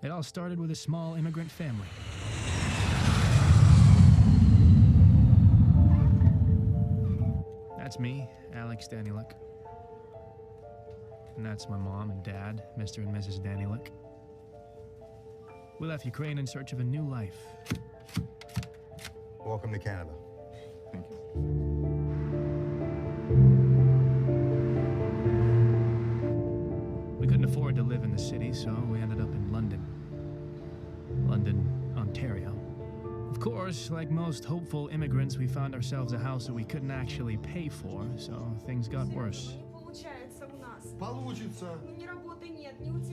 It all started with a small immigrant family. That's me, Alex Danieluk. And that's my mom and dad, Mr. and Mrs. Danieluk. We left Ukraine in search of a new life. Welcome to Canada. Thank you. We couldn't afford to live in the city, so we ended up in London, Ontario. Of course, like most hopeful immigrants, we found ourselves a house that we couldn't actually pay for, so things got worse.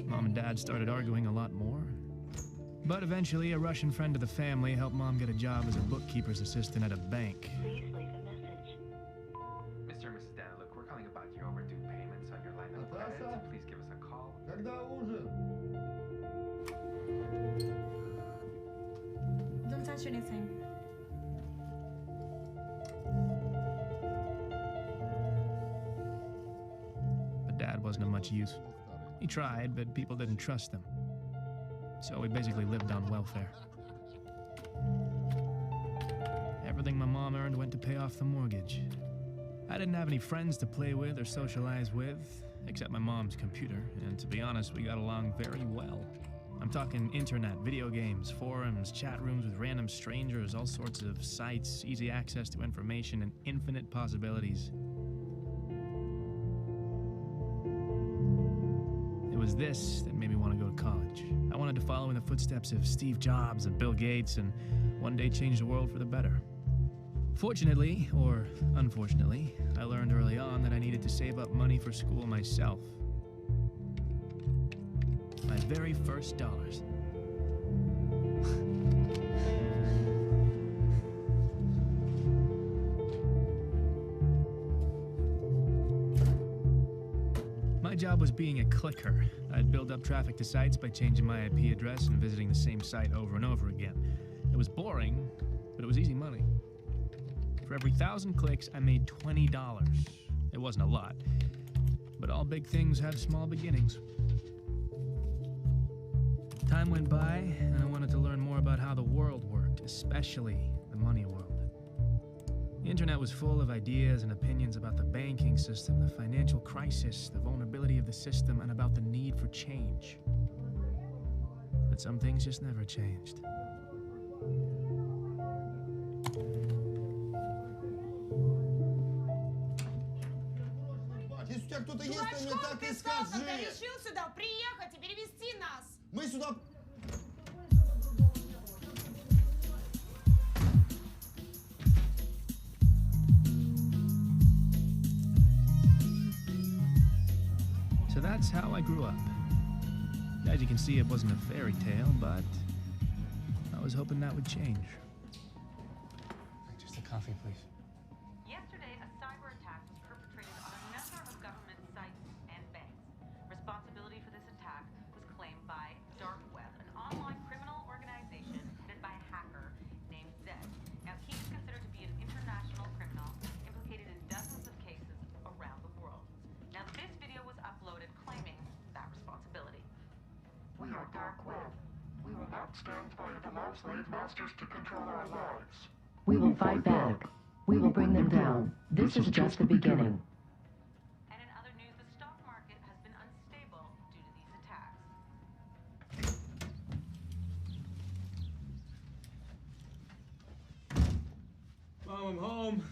Mom and Dad started arguing a lot more. But eventually, a Russian friend of the family helped Mom get a job as a bookkeeper's assistant at a bank. Please leave a message. Mr. and Mrs. Danieluk, we're calling about your overdue payments on your line of credit. Please give us a call. Don't touch anything. But Dad wasn't of much use. He tried, but people didn't trust him. So we basically lived on welfare. Everything my mom earned went to pay off the mortgage. I didn't have any friends to play with or socialize with, except my mom's computer, and to be honest, we got along very well. I'm talking internet, video games, forums, chat rooms with random strangers, all sorts of sites, easy access to information, and infinite possibilities. It was this that made me want to go to college. I wanted to follow in the footsteps of Steve Jobs and Bill Gates and one day change the world for the better. Fortunately, or unfortunately, I learned early on that I needed to save up money for school myself. My very first dollars. My job was being a clicker. I'd build up traffic to sites by changing my IP address and visiting the same site over and over again. It was boring, but it was easy money. For every 1,000 clicks, I made $20. It wasn't a lot, but all big things have small beginnings. Time went by, and I wanted to learn more about how the world worked, especially the money world. The internet was full of ideas and opinions about the banking system, the financial crisis, the vulnerability of the system, and about the need for change. But some things just never changed. Если у тебя кто-то есть, ты мне так и скажи. Когда решил сюда приехать и перевести нас. Мы сюда... So that's how I grew up. As you can see, it wasn't a fairy tale, but I was hoping that would change. Just a coffee, please. Yesterday, a cyber attack was perpetrated on a number of government sites and banks. Responsibility for this attack was claimed by Dark Web, an online criminal organization headed by a hacker named Zed. Now, he is considered to be an international criminal implicated in dozens of cases around the world. Now, this video was uploaded claiming that responsibility. We are Dark Web. We will not stand by and allow slave masters to control our lives. We will fight back. We will bring them down. This is just the beginning. And in other news, the stock market has been unstable due to these attacks. Mom, I'm home.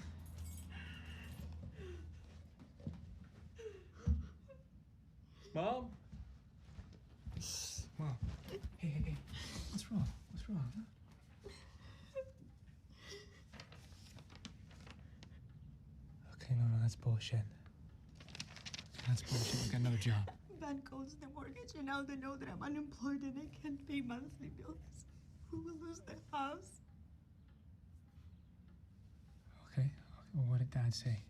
Mom? Mom. Hey. What's wrong? What's wrong, huh? Okay, no, that's bullshit. That's bullshit. You got another job. Bank owes the mortgage, and now they know that I'm unemployed and I can't pay monthly bills. We will lose the house. Okay. Well, what did Dad say?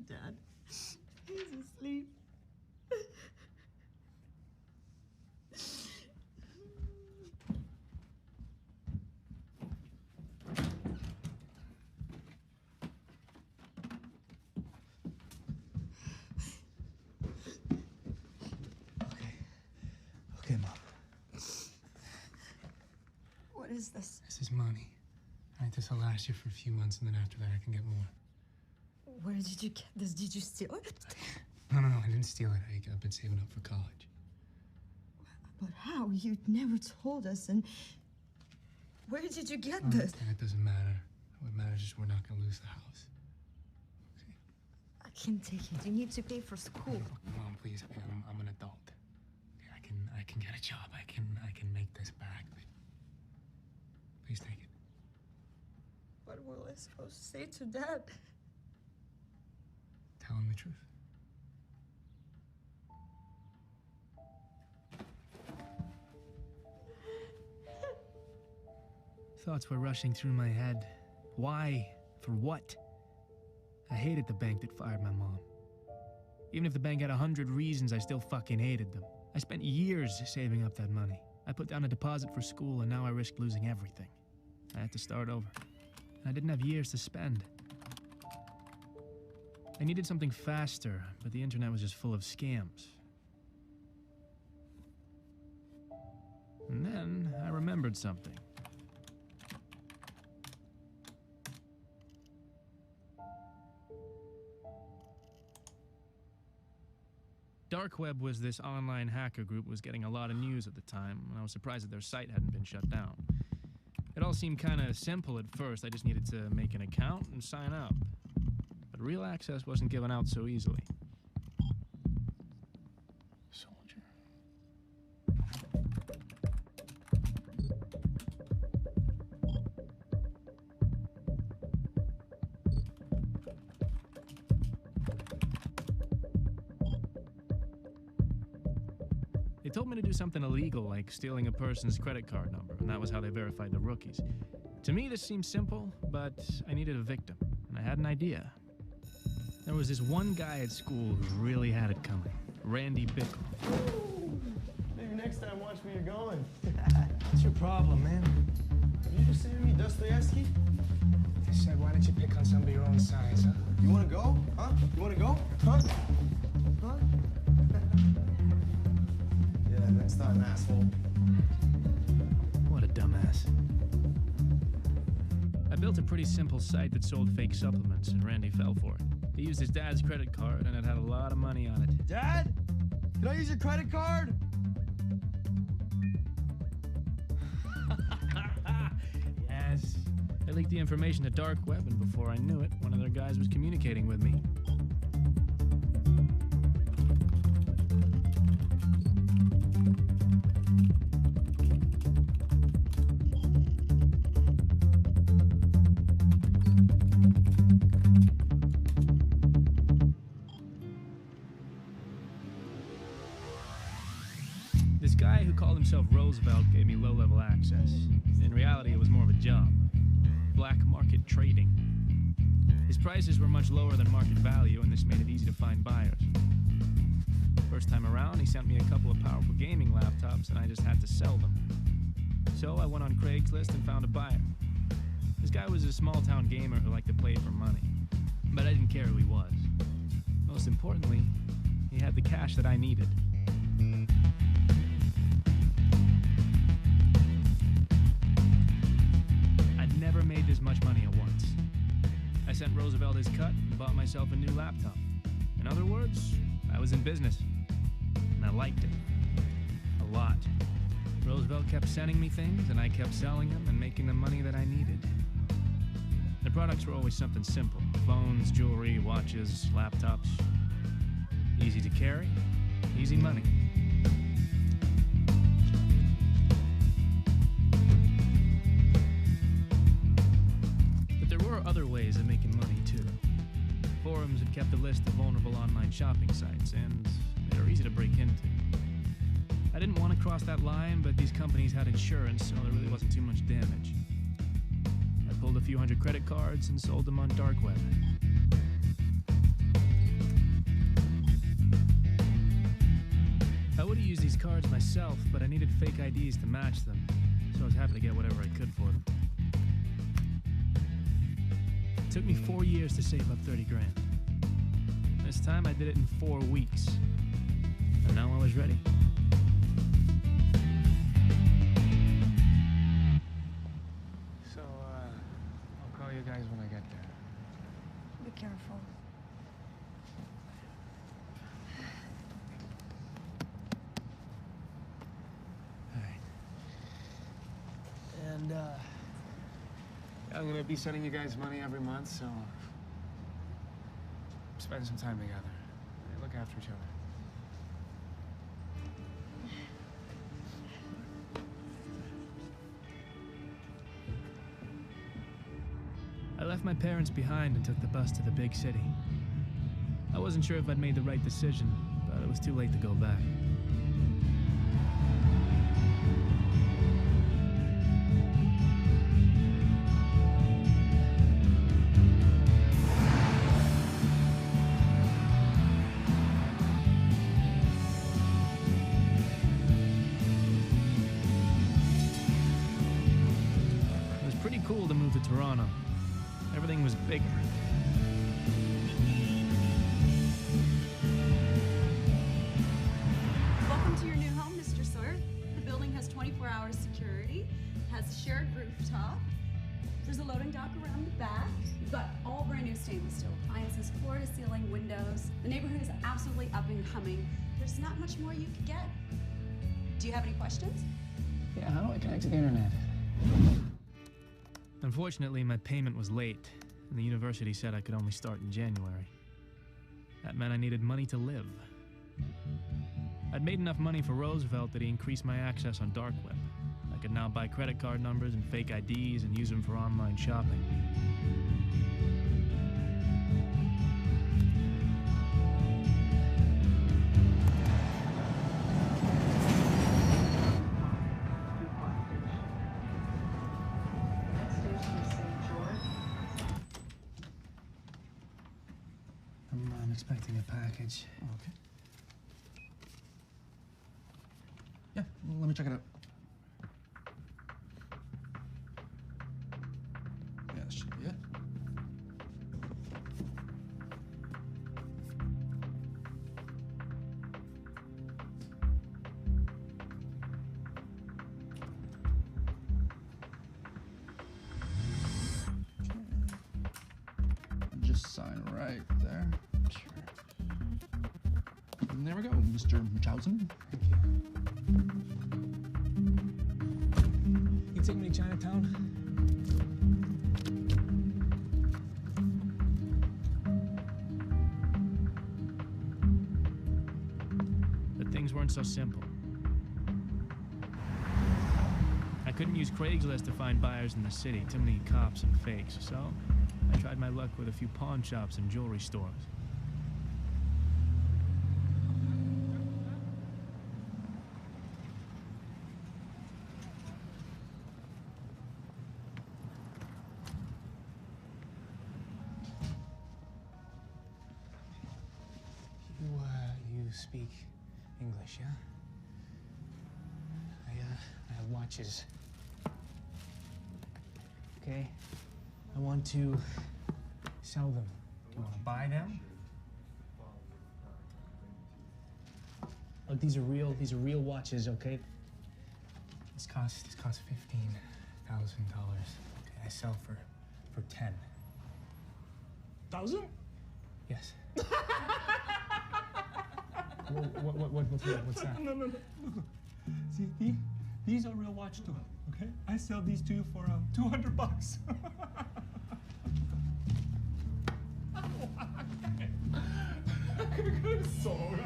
Dad, he's asleep. is this? This is money. All right, this will last you for a few months, and then after that, I can get more. Where did you get this? Did you steal it? No, I didn't steal it. I've been saving up for college. But how? You never told us, and where did you get this? That doesn't matter. What matters is we're not gonna lose the house. Okay? I can't take it. You need to pay for school. Mom, please. I'm an adult. Okay, I can get a job. I can make this back. But please take it. What will I supposed to say to Dad? Tell him the truth. Thoughts were rushing through my head. Why? For what? I hated the bank that fired my mom. Even if the bank had 100 reasons, I still fucking hated them. I spent years saving up that money. I put down a deposit for school, and now I risked losing everything. I had to start over. I didn't have years to spend. I needed something faster, but the internet was just full of scams. And then I remembered something. Dark Web was this online hacker group was getting a lot of news at the time, and I was surprised that their site hadn't been shut down. It all seemed kind of simple at first. I just needed to make an account and sign up. But real access wasn't given out so easily. Soldier. They told me to do something illegal, like stealing a person's credit card number, and that was how they verified the rookies. To me, this seemed simple, but I needed a victim, and I had an idea. There was this one guy at school who really had it coming, Randy Bickle. Maybe next time watch where you're going. What's your problem, man? Did you just say to me Dostoevsky? I said, why don't you pick on somebody your own size, huh? You wanna go? Huh? You wanna go? Huh? Huh? Yeah, next time, asshole. What a dumbass. I built a pretty simple site that sold fake supplements, and Randy fell for it. He used his dad's credit card, and it had a lot of money on it. Dad? Can I use your credit card? Yes. I leaked the information to Dark Web, and before I knew it, one of their guys was communicating with me. This guy who called himself Roosevelt gave me low-level access. In reality, it was more of a job. Black market trading. His prices were much lower than market value, and this made it easy to find buyers. First time around, he sent me a couple of powerful gaming laptops, and I just had to sell them. So I went on Craigslist and found a buyer. This guy was a small-town gamer who liked to play for money. But I didn't care who he was. Most importantly, he had the cash that I needed. I'd never made this much money at once. I sent Roosevelt his cut and bought myself a new laptop. In other words, I was in business. And I liked it. A lot. Roosevelt kept sending me things, and I kept selling them and making the money that I needed. The products were always something simple. Phones, jewelry, watches, laptops. Easy to carry, easy money. But there were other ways of making money, too. Forums had kept a list of vulnerable online shopping sites, and they were easy to break into. I didn't want to cross that line, but these companies had insurance, so there really wasn't too much damage. I pulled a few hundred credit cards and sold them on Dark Web. I would have used these cards myself, but I needed fake IDs to match them, so I was happy to get whatever I could for them. It took me 4 years to save up 30 grand. This time I did it in 4 weeks, and now I was ready. I'm gonna be sending you guys money every month, so spend some time together. Look after each other. I left my parents behind and took the bus to the big city. I wasn't sure if I'd made the right decision, but it was too late to go back. It was pretty cool to move to Toronto. Everything was bigger. Welcome to your new home, Mr. Sawyer. The building has 24-hour security, has a shared rooftop. There's a loading dock around the back. You've got all brand new stainless steel appliances, floor-to-ceiling windows. The neighborhood is absolutely up and coming. There's not much more you could get. Do you have any questions? Yeah, how do I connect to the internet? Unfortunately, my payment was late, and the university said I could only start in January. That meant I needed money to live. I'd made enough money for Roosevelt that he increased my access on dark web. I could now buy credit card numbers and fake IDs and use them for online shopping. I'm expecting a package. Okay. Yeah, let me check it out. Yeah, that should be it. Just sign right there. Sure. And there we go, Mr. Munchausen. Thank you. You take me to Chinatown? But things weren't so simple. I couldn't use Craigslist to find buyers in the city, too many cops and fakes, so I tried my luck with a few pawn shops and jewelry stores. You speak English, yeah? I have watches. Okay? I want to sell them. Do you want to buy them? Look, these are real watches, okay? This costs $15,000. Okay, I sell for 10. 1,000? Yes. What's that? No. See, these are real watch too, okay? I sell these to you for $200. Sorry.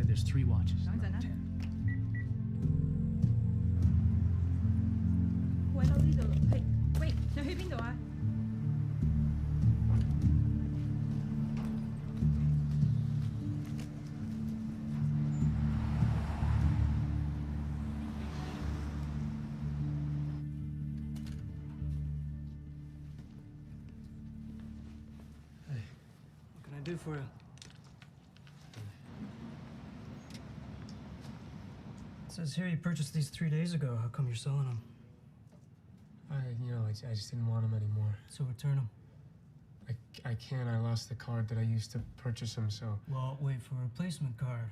There's 3 watches. 10. 喂，到呢度，係，喂，你去邊度啊？ What can I do for you? It says here you purchased these 3 days ago. How come you're selling them? I just didn't want them anymore. So return them. I can't. I lost the card that I used to purchase them, so... Well, wait for a replacement card.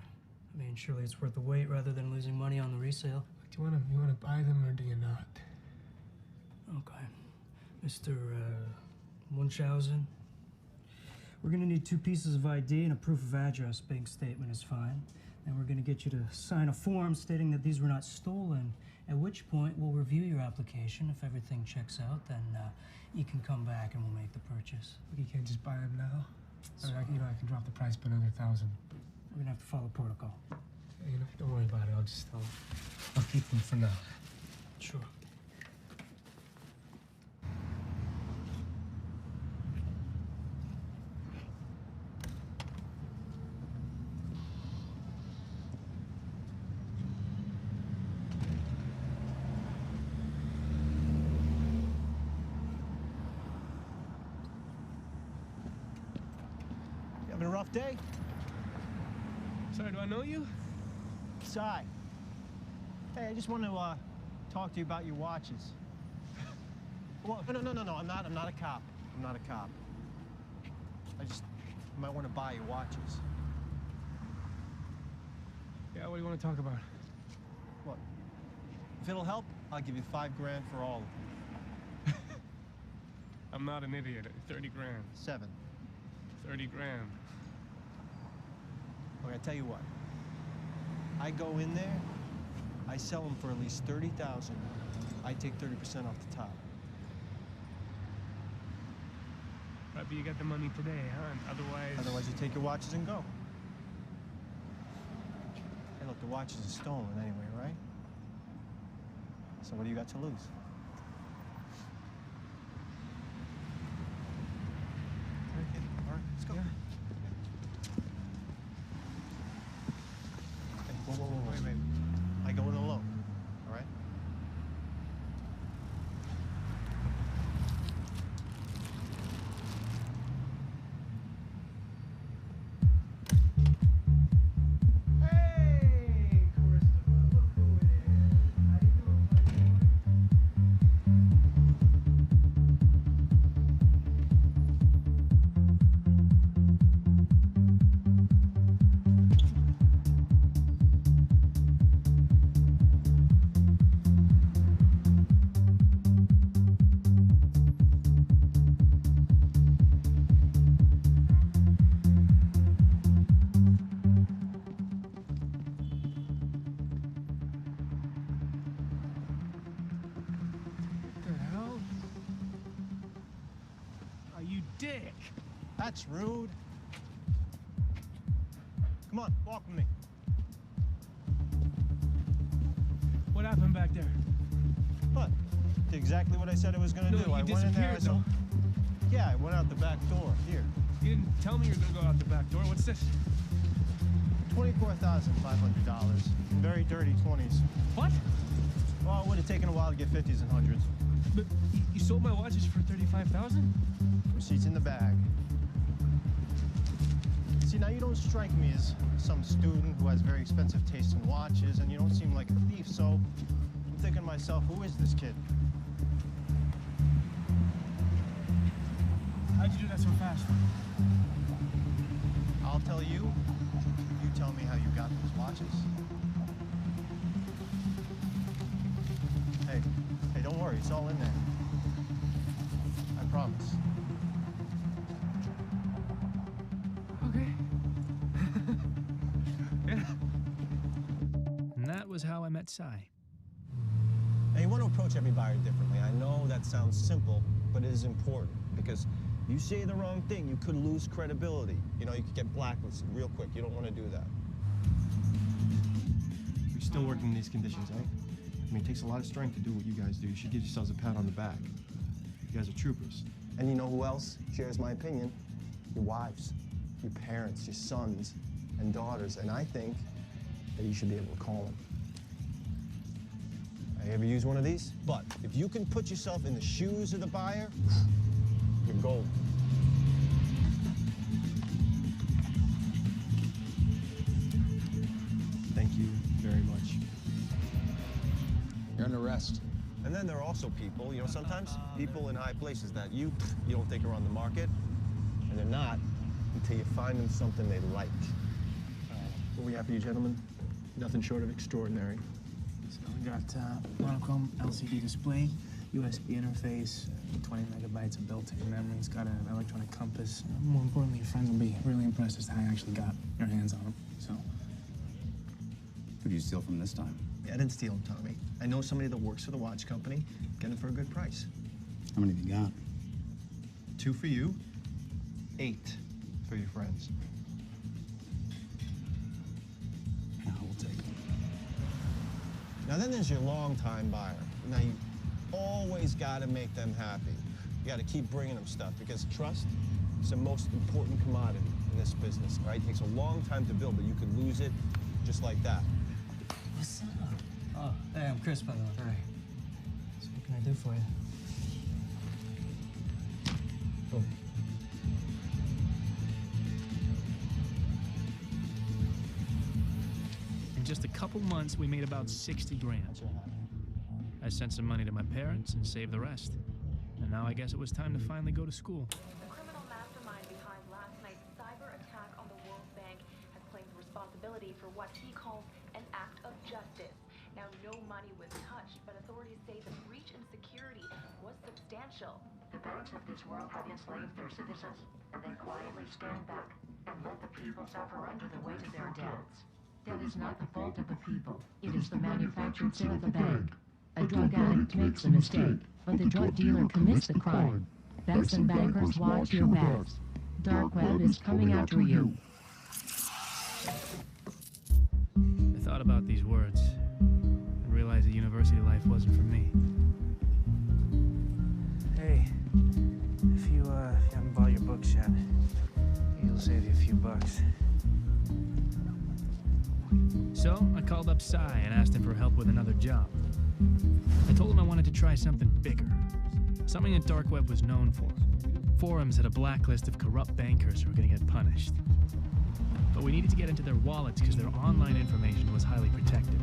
I mean, surely it's worth the wait rather than losing money on the resale. Do you wanna buy them or do you not? Okay. Mr. Munchausen, we're gonna need 2 pieces of ID and a proof of address. Bank statement is fine. And we're gonna get you to sign a form stating that these were not stolen, at which point we'll review your application. If everything checks out, then you can come back and we'll make the purchase. You can't just buy them now? I mean, I can drop the price by another 1,000. We're gonna have to follow protocol. Don't worry about it. I'll keep them for now. Sure. You having a rough day? Sorry, do I know you? Cy. Hey, I just want to talk to you about your watches. Well, no, I'm not a cop. I'm not a cop. I might want to buy your watches. Yeah, what do you want to talk about? What? If it'll help, I'll give you $5 grand for all of them. I'm not an idiot. 30 grand. 7. 30 grand. Okay, I tell you what. I go in there, I sell them for at least 30,000. I take 30% off the top. Right, but you got the money today, huh? Otherwise, you take your watches and go. Hey, look, the watches are stolen anyway, right? So what do you got to lose? All right, let's go. Yeah. Hey, whoa. Wait. I go in alone, all right? Dick! That's rude. Come on, walk with me. What happened back there? What? Did exactly what I said I was gonna do. You I went in there. disappeared, though. Yeah, I went out the back door. Here. You didn't tell me you were gonna go out the back door. What's this? $24,500 in very dirty 20s. What? Well, it would have taken a while to get 50s and 100s. But you sold my watches for $35,000? Receipts in the bag. See, now you don't strike me as some student who has very expensive taste in watches, and you don't seem like a thief, so I'm thinking to myself, who is this kid? How'd you do that so fast? I'll tell you. You tell me how you got those watches. Hey, don't worry, it's all in there. I promise. Okay. Yeah. And that was how I met Cy. Now, you want to approach every buyer differently. I know that sounds simple, but it is important because if you say the wrong thing, you could lose credibility. You know, you could get blacklisted real quick. You don't want to do that. You're still working in these conditions, eh? I mean, it takes a lot of strength to do what you guys do. You should give yourselves a pat on the back. You guys are troopers. And you know who else shares my opinion? Your wives, your parents, your sons and daughters. And I think that you should be able to call them. I ever use one of these? But if you can put yourself in the shoes of the buyer, you're gold. Thank you very much. You're under arrest. And then there are also people, you know, sometimes people in high places that you don't think are on the market, And they're not until you find them something they like. What we have for you, gentlemen? Nothing short of extraordinary. So we got monochrome LCD display, USB interface, 20 megabytes of built-in memory. It's got an electronic compass. More importantly, your friends will be really impressed as to how you actually got your hands on them. So, Who did you steal from this time? Yeah, I didn't steal them, Tommy. I know somebody that works for the watch company. Get them for a good price. How many have you got? 2 for you, 8 for your friends. Yeah, we'll take them. Now then there's your long-time buyer. Now you always got to make them happy. You got to keep bringing them stuff because trust is the most important commodity in this business, right? It takes a long time to build, but you could lose it just like that. What's up? Oh, hey, I'm Chris, by the way. Hi. So what can I do for you? Oh. in just a couple months, we made about 60 grand. I sent some money to my parents and saved the rest. And now I guess it was time to finally go to school. The criminal mastermind behind last night's cyber attack on the World Bank has claimed responsibility for what he calls an act of justice. Now, no money was touched, but authorities say the breach in security was substantial. The banks of this world have enslaved their citizens, and they quietly stand back and let the people suffer under the weight of their debts. That is not the fault of the people. It is the manufactured sin of the bank. A drug addict makes a mistake, but the drug dealer commits the crime. Banks and bankers, watch your backs. Dark web is coming after you. I thought about these words and realized that university life wasn't for me. Hey, if you haven't bought your books yet, it'll save you a few bucks. So I called up Cy and asked him for help with another job. I told him I wanted to try something bigger, something that Dark Web was known for. Forums had a blacklist of corrupt bankers who were going to get punished. But we needed to get into their wallets because their online information was highly protected.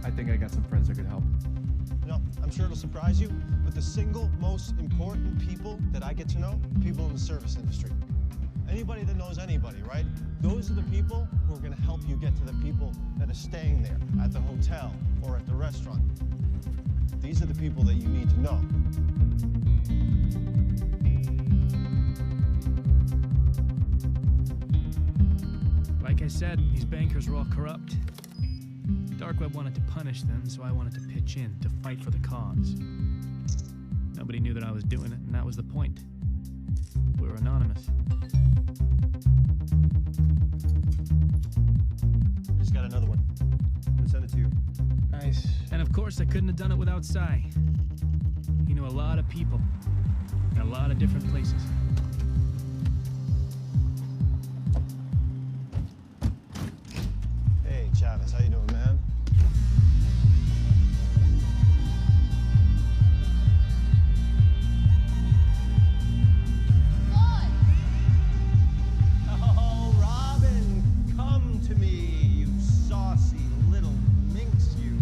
I think I got some friends that could help. You know, I'm sure it'll surprise you, but the single most important people that I get to know, people in the service industry. Anybody that knows anybody, right? Those are the people who are going to help you get to the people that are staying there at the hotel or at the restaurant. These are the people that you need to know. Like I said, these bankers were all corrupt. Dark Web wanted to punish them, so I wanted to pitch in to fight for the cause. Nobody knew that I was doing it, and that was the point. We were anonymous. Just got another one. I'm gonna send it to you. Nice. And of course, I couldn't have done it without Cy. He knew a lot of people in a lot of different places. Hey, Chavez, how you doing, man? Oh, Robin, come to me, you saucy little minx, you.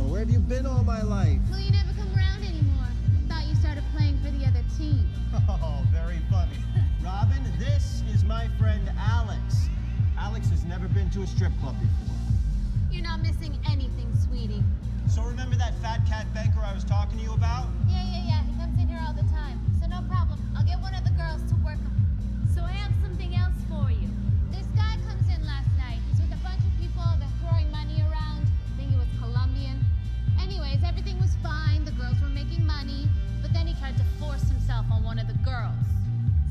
Where have you been all my life? Well, you never come around anymore. Thought you started playing for the other team. Oh, very funny. Robin, this is my friend Alex. Alex has never been to a strip club before. You're not missing anything, sweetie. So remember that fat cat banker I was talking to you about? Yeah. He comes in here all the time. So no problem. I'll get one of the girls to work him. So I have something else for you. This guy comes in last night. He's with a bunch of people. They're throwing money around. I think he was Colombian. Anyways, everything was fine. The girls were making money. But then he tried to force himself on one of the girls.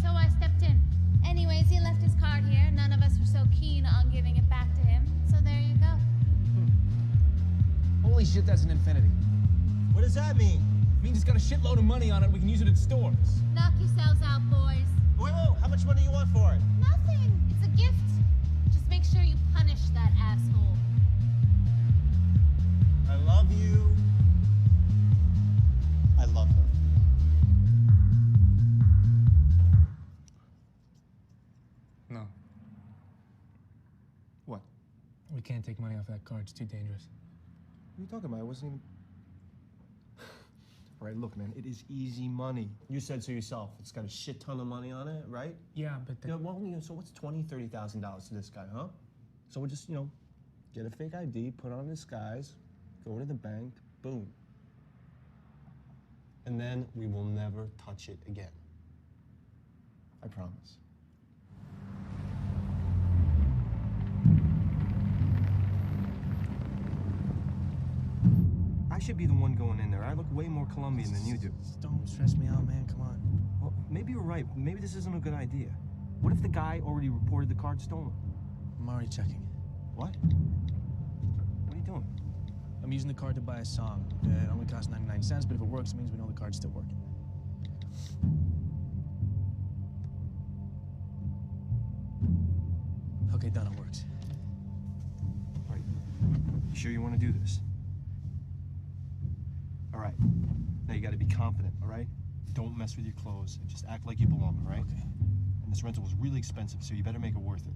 So I stepped in. Anyways, he left his card here. None of us were so keen on giving it back to him. So there you go. Holy shit, that's an infinity. What does that mean? It means it's got a shitload of money on it. We can use it at stores. Knock yourselves out, boys. Wait, how much money do you want for it? Nothing. It's a gift. Just make sure you punish that asshole. I love you. I love her. No. What? We can't take money off that card. It's too dangerous. What are you talking about? I wasn't even... right? Look, man, it is easy money. You said so yourself. It's got a shit ton of money on it, right? Yeah, but Yeah, well, so what's $20,000, $30,000 to this guy, huh? So we'll just, get a fake ID, put on a disguise, go to the bank, boom. And then we will never touch it again. I promise. I should be the one going in there. I look way more Colombian than you do. Don't stress me out, man. Come on. Well, maybe you're right. Maybe this isn't a good idea. What if the guy already reported the card stolen? I'm already checking. What? What are you doing? I'm using the card to buy a song. It only costs 99 cents, but if it works, it means we know the card's still working. Okay, done. It works. All right. You sure you want to do this? All right. Now you got to be confident, all right? Don't mess with your clothes. Just act like you belong, all right? Okay. And this rental was really expensive, so you better make it worth it.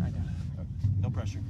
I got it. No pressure.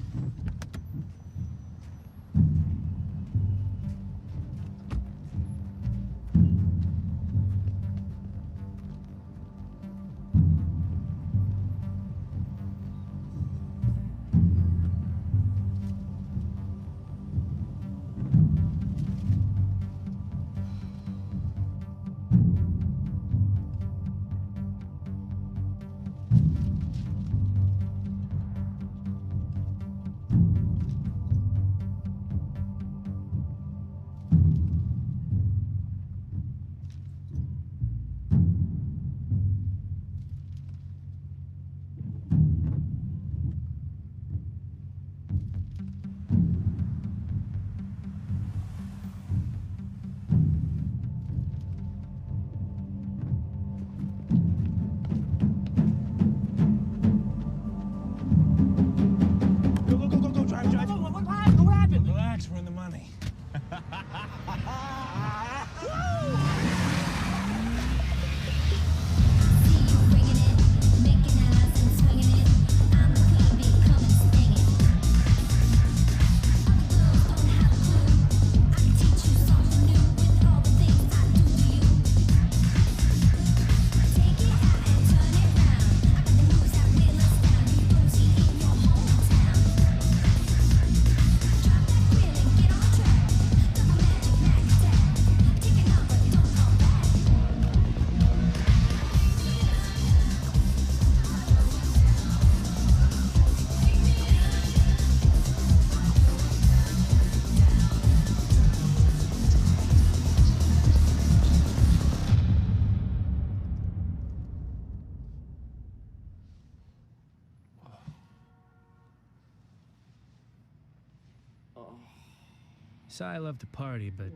So I love to party, but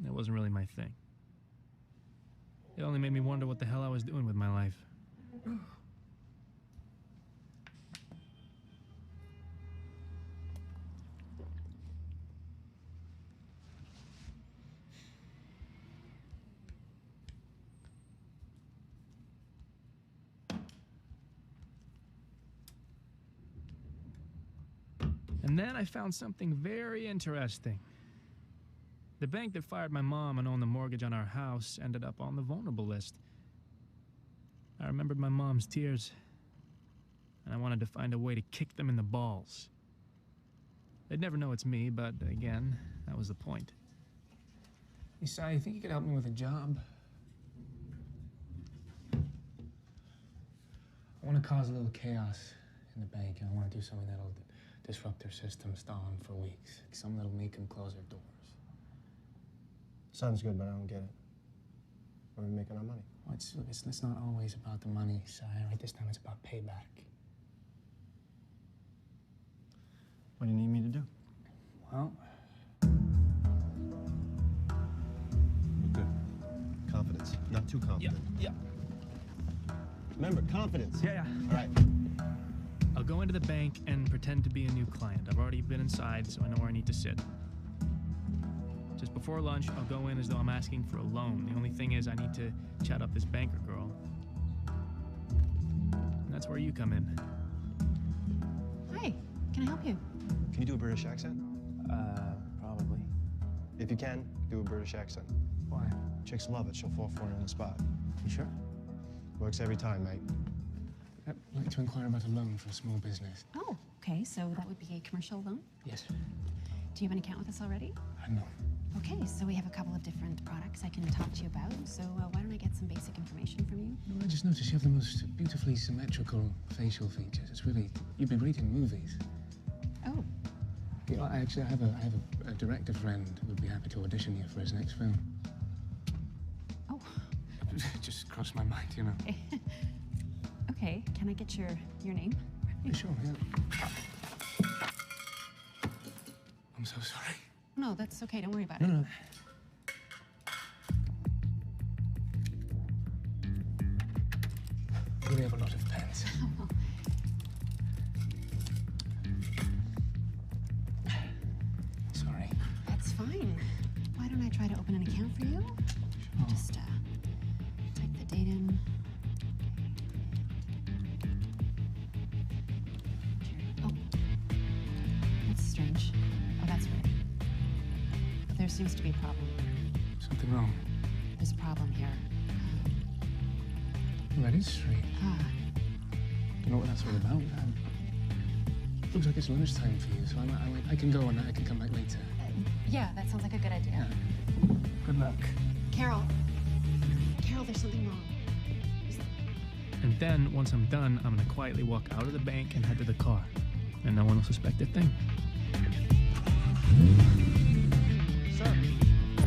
that wasn't really my thing. It only made me wonder what the hell I was doing with my life. And then I found something very interesting. The bank that fired my mom and owned the mortgage on our house ended up on the vulnerable list. I remembered my mom's tears, and I wanted to find a way to kick them in the balls. They'd never know it's me, but again, that was the point. Hey, Si, you think you could help me with a job? I want to cause a little chaos in the bank, and I want to do something that'll disrupt their system, stall them for weeks. Something that'll make them close their doors. Sounds good, but I don't get it. Where are we making our money? Well, it's not always about the money, Si. Right? This time it's about payback. What do you need me to do? Well, Good. Confidence. Not too confident. Yeah. Remember, confidence. Yeah. All right. I'll go into the bank and pretend to be a new client. I've already been inside, so I know where I need to sit. Just before lunch, I'll go in as though I'm asking for a loan. The only thing is I need to chat up this banker girl. And that's where you come in. Hi, can I help you? Can you do a British accent? Probably. If you can, do a British accent. Why? Chicks love it. She'll fall for it on the spot. You sure? Works every time, mate. I'd like to inquire about a loan for a small business. Oh, okay. So that would be a commercial loan? Yes. Do you have an account with us already? No. Okay, so we have a couple of different products I can talk to you about. So why don't I get some basic information from you? No, I just noticed you have the most beautifully symmetrical facial features. It's really, you'd be great in movies. Oh. You know, I have a director friend who would be happy to audition you for his next film. Oh. It just crossed my mind, you know. Okay, can I get your name? Yeah, sure, yeah. I'm so sorry. No, that's okay. Don't worry about it. No. We have a lot of pens. Sorry. That's fine. Why don't I try to open an account for you? Sure. Just type the date in. Oh, that's strange. Oh, that's weird. There seems to be a problem. Something wrong. There's a problem here. Well, that is strange. You know what that's all about? Looks like it's lunchtime for you, so I can go and I can come back later. Yeah, that sounds like a good idea. Yeah. Good luck. Carol, there's something wrong. And then, once I'm done, I'm gonna quietly walk out of the bank and head to the car. And no one will suspect a thing. Sir.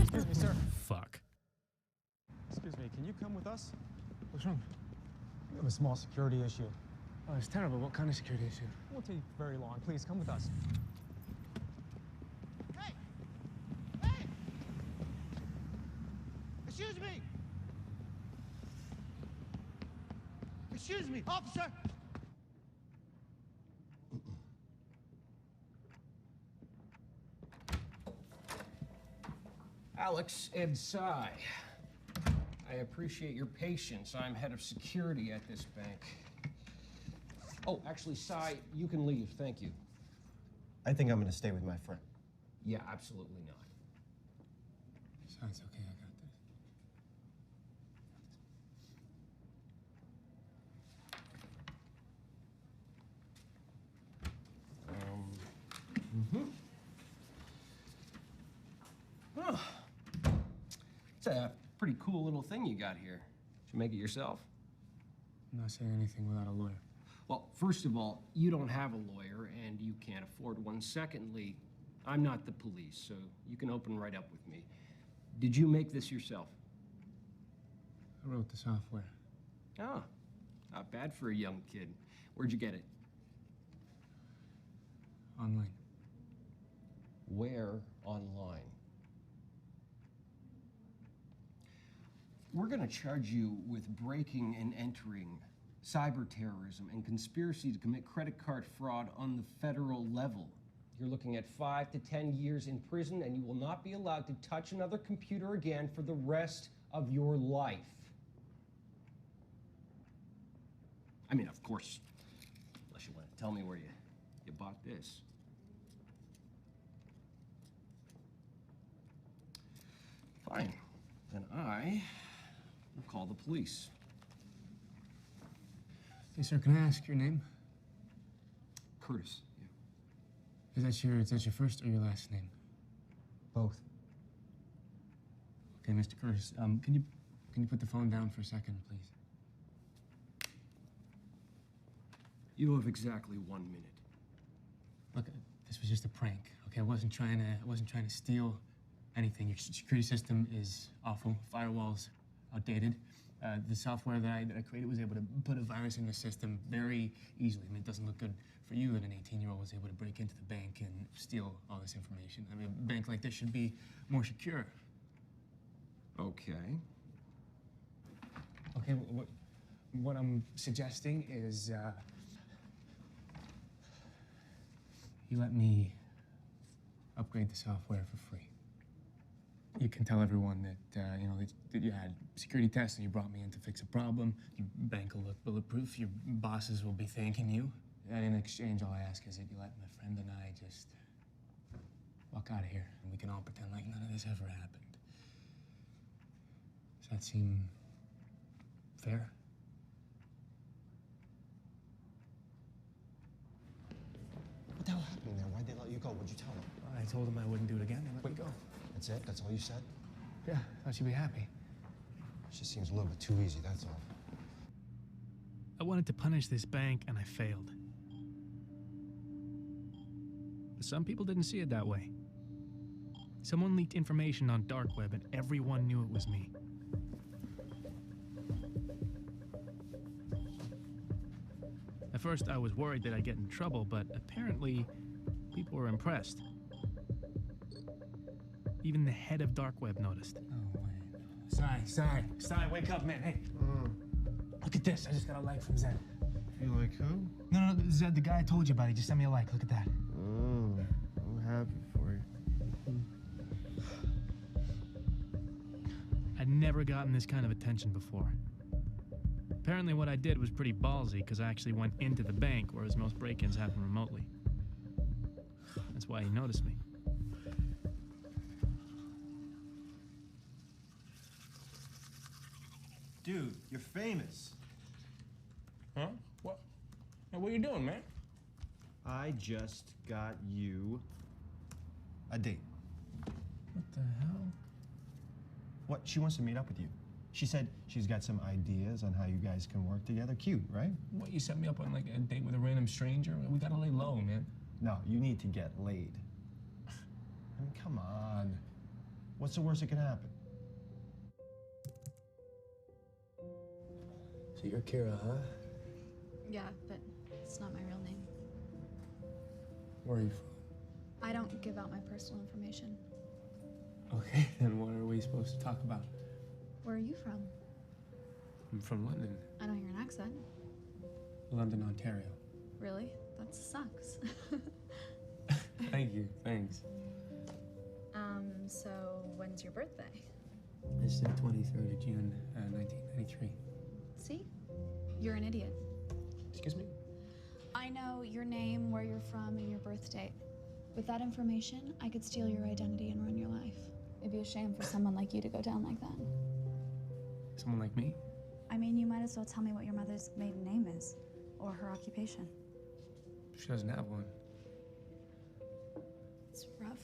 Excuse me, sir. Fuck. Excuse me, can you come with us? What's wrong? We have a small security issue. Oh, it's terrible. What kind of security issue? It won't take very long. Please, come with us. Hey! Hey! Excuse me! Excuse me, officer! Alex Ed Tsai. I appreciate your patience. I'm head of security at this bank. Oh, actually, Tsai, you can leave. Thank you. I think I'm gonna stay with my friend. Yeah, absolutely not. It's okay, I got Oh. It's a pretty cool little thing you got here. Did you make it yourself? I'm not saying anything without a lawyer. Well, first of all, you don't have a lawyer and you can't afford one. Secondly, I'm not the police, so you can open right up with me. Did you make this yourself? I wrote the software. Oh, not bad for a young kid. Where'd you get it? Online. Where online? We're going to charge you with breaking and entering, cyber terrorism, and conspiracy to commit credit card fraud on the federal level. You're looking at 5 to 10 years in prison, and you will not be allowed to touch another computer again for the rest of your life. I mean, of course, unless you want to tell me where you bought this. Fine. Then I will call the police. Hey, sir, can I ask your name? Curtis. Yeah. Is that your first or your last name? Both. Okay, Mr. Curtis, can you put the phone down for a second, please? You have exactly 1 minute. Look, this was just a prank. Okay, I wasn't trying to steal anything. Your security system is awful. Firewall's outdated. The software that I created was able to put a virus in the system very easily. I mean, it doesn't look good for you that an 18-year-old was able to break into the bank and steal all this information. I mean, a bank like this should be more secure. Okay. Okay, what I'm suggesting is you let me upgrade the software for free. You can tell everyone that, that you had security tests and you brought me in to fix a problem. Your bank will look bulletproof. Your bosses will be thanking you. And in exchange, all I ask is that you let my friend and I just walk out of here and we can all pretend like none of this ever happened. that seem fair? What the hell happened there? Why'd they let you go? What'd you tell them? I told them I wouldn't do it again. They let me go. That's it? That's all you said? Yeah, thought you'd be happy. It just seems a little bit too easy, that's all. I wanted to punish this bank, and I failed. But some people didn't see it that way. Someone leaked information on dark web, and everyone knew it was me. At first, I was worried that I'd get in trouble, but apparently, people were impressed. Even the head of dark web noticed. Oh, wait. Sai, wake up, man. Hey. Look at this. I just got a like from Zed. You like who? No, Zed, the guy I told you about. He just sent me a like. Look at that. Oh, I'm happy for you. I'd never gotten this kind of attention before. Apparently what I did was pretty ballsy because I actually went into the bank, whereas most break-ins happen remotely. That's why he noticed me. Dude, you're famous. Huh? What? Hey, what are you doing, man? I just got you a date. What the hell? What? She wants to meet up with you. She said she's got some ideas on how you guys can work together. Cute, right? What, you set me up on like a date with a random stranger? We gotta lay low, man. No, you need to get laid. I mean, come on. What's the worst that can happen? So you're Kira, huh? Yeah, but it's not my real name. Where are you from? I don't give out my personal information. Okay, then what are we supposed to talk about? Where are you from? I'm from London. I don't hear an accent. London, Ontario. Really? That sucks. Thank you, thanks. So when's your birthday? It's the 23rd of June, 1993. See? You're an idiot. Excuse me? I know your name, where you're from, and your birth date. With that information, I could steal your identity and run your life. It'd be a shame for someone like you to go down like that. Someone like me? I mean, you might as well tell me what your mother's maiden name is, or her occupation. She doesn't have one. It's rough.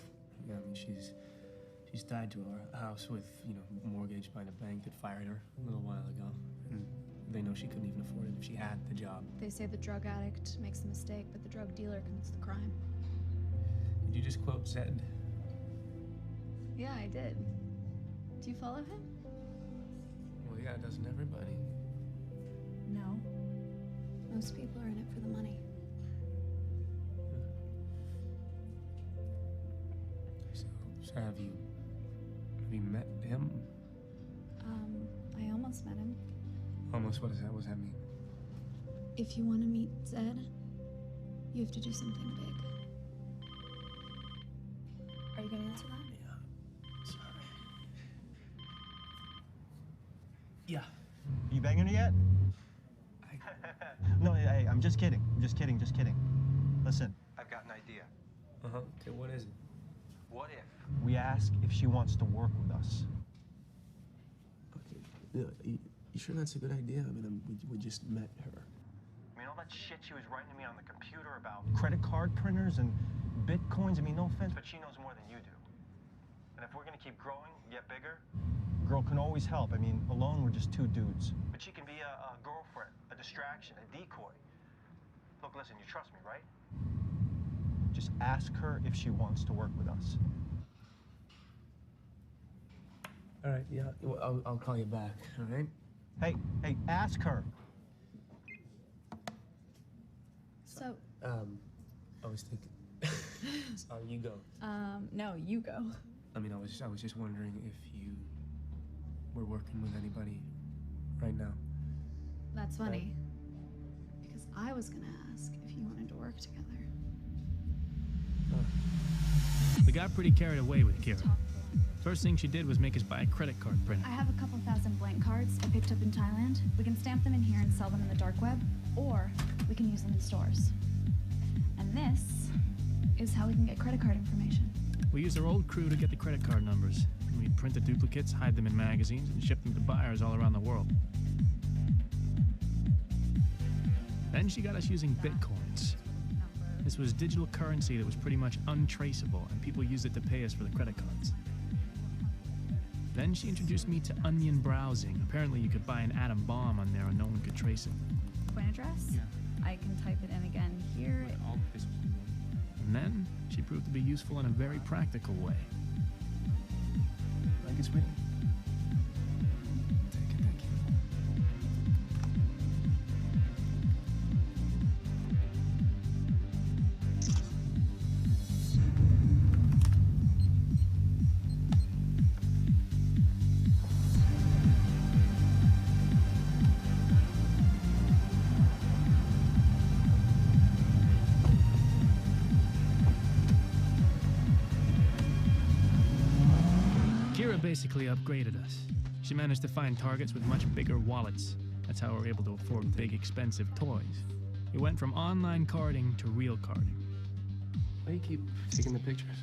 Yeah, I mean, she's tied to her house with, mortgage by the bank that fired her a little while ago. And they know she couldn't even afford it if she had the job. They say the drug addict makes the mistake, but the drug dealer commits the crime. Did you just quote Zed? Yeah, I did. Do you follow him? Well, yeah, doesn't everybody? No. Most people are in it for the money. So have you met him? I almost met him. Almost, what is that? What does that mean? If you want to meet Zed, you have to do something big. Are you gonna answer that? Yeah. You banging her yet? No, hey, I'm just kidding. I'm just kidding. Listen. I've got an idea. Uh-huh. Okay, what is it? What if we ask if she wants to work with us? Okay. Yeah, you sure that's a good idea? I mean, we just met her. I mean, all that shit she was writing to me on the computer about credit card printers and bitcoins, I mean, no offense, but she knows more than you do. And if we're gonna keep growing, get bigger, a girl can always help. I mean, alone we're just two dudes. But she can be a girlfriend, a distraction, a decoy. Look, listen, you trust me, right? Just ask her if she wants to work with us. All right, yeah, well, I'll call you back, all right? Hey, ask her. So. I was thinking. Sorry, you go. No, you go. I mean, I was just wondering if you were working with anybody right now. That's funny. Because I was gonna ask if you wanted to work together. We got pretty carried away with Kira. First thing she did was make us buy a credit card printer. I have a couple thousand blank cards I picked up in Thailand. We can stamp them in here and sell them in the dark web, or we can use them in stores. And this is how we can get credit card information. We used our old crew to get the credit card numbers. We'd print the duplicates, hide them in magazines, and ship them to buyers all around the world. Then she got us using bitcoins. This was digital currency that was pretty much untraceable, and people used it to pay us for the credit cards. Then she introduced me to onion browsing. Apparently you could buy an atom bomb on there and no one could trace it. Point address? Yeah. I can type it in again here. And then she proved to be useful in a very practical way. Like it, sweetie? Kira basically upgraded us. She managed to find targets with much bigger wallets. That's how we're able to afford big, expensive toys. We went from online carding to real carding. Why do you keep taking the pictures?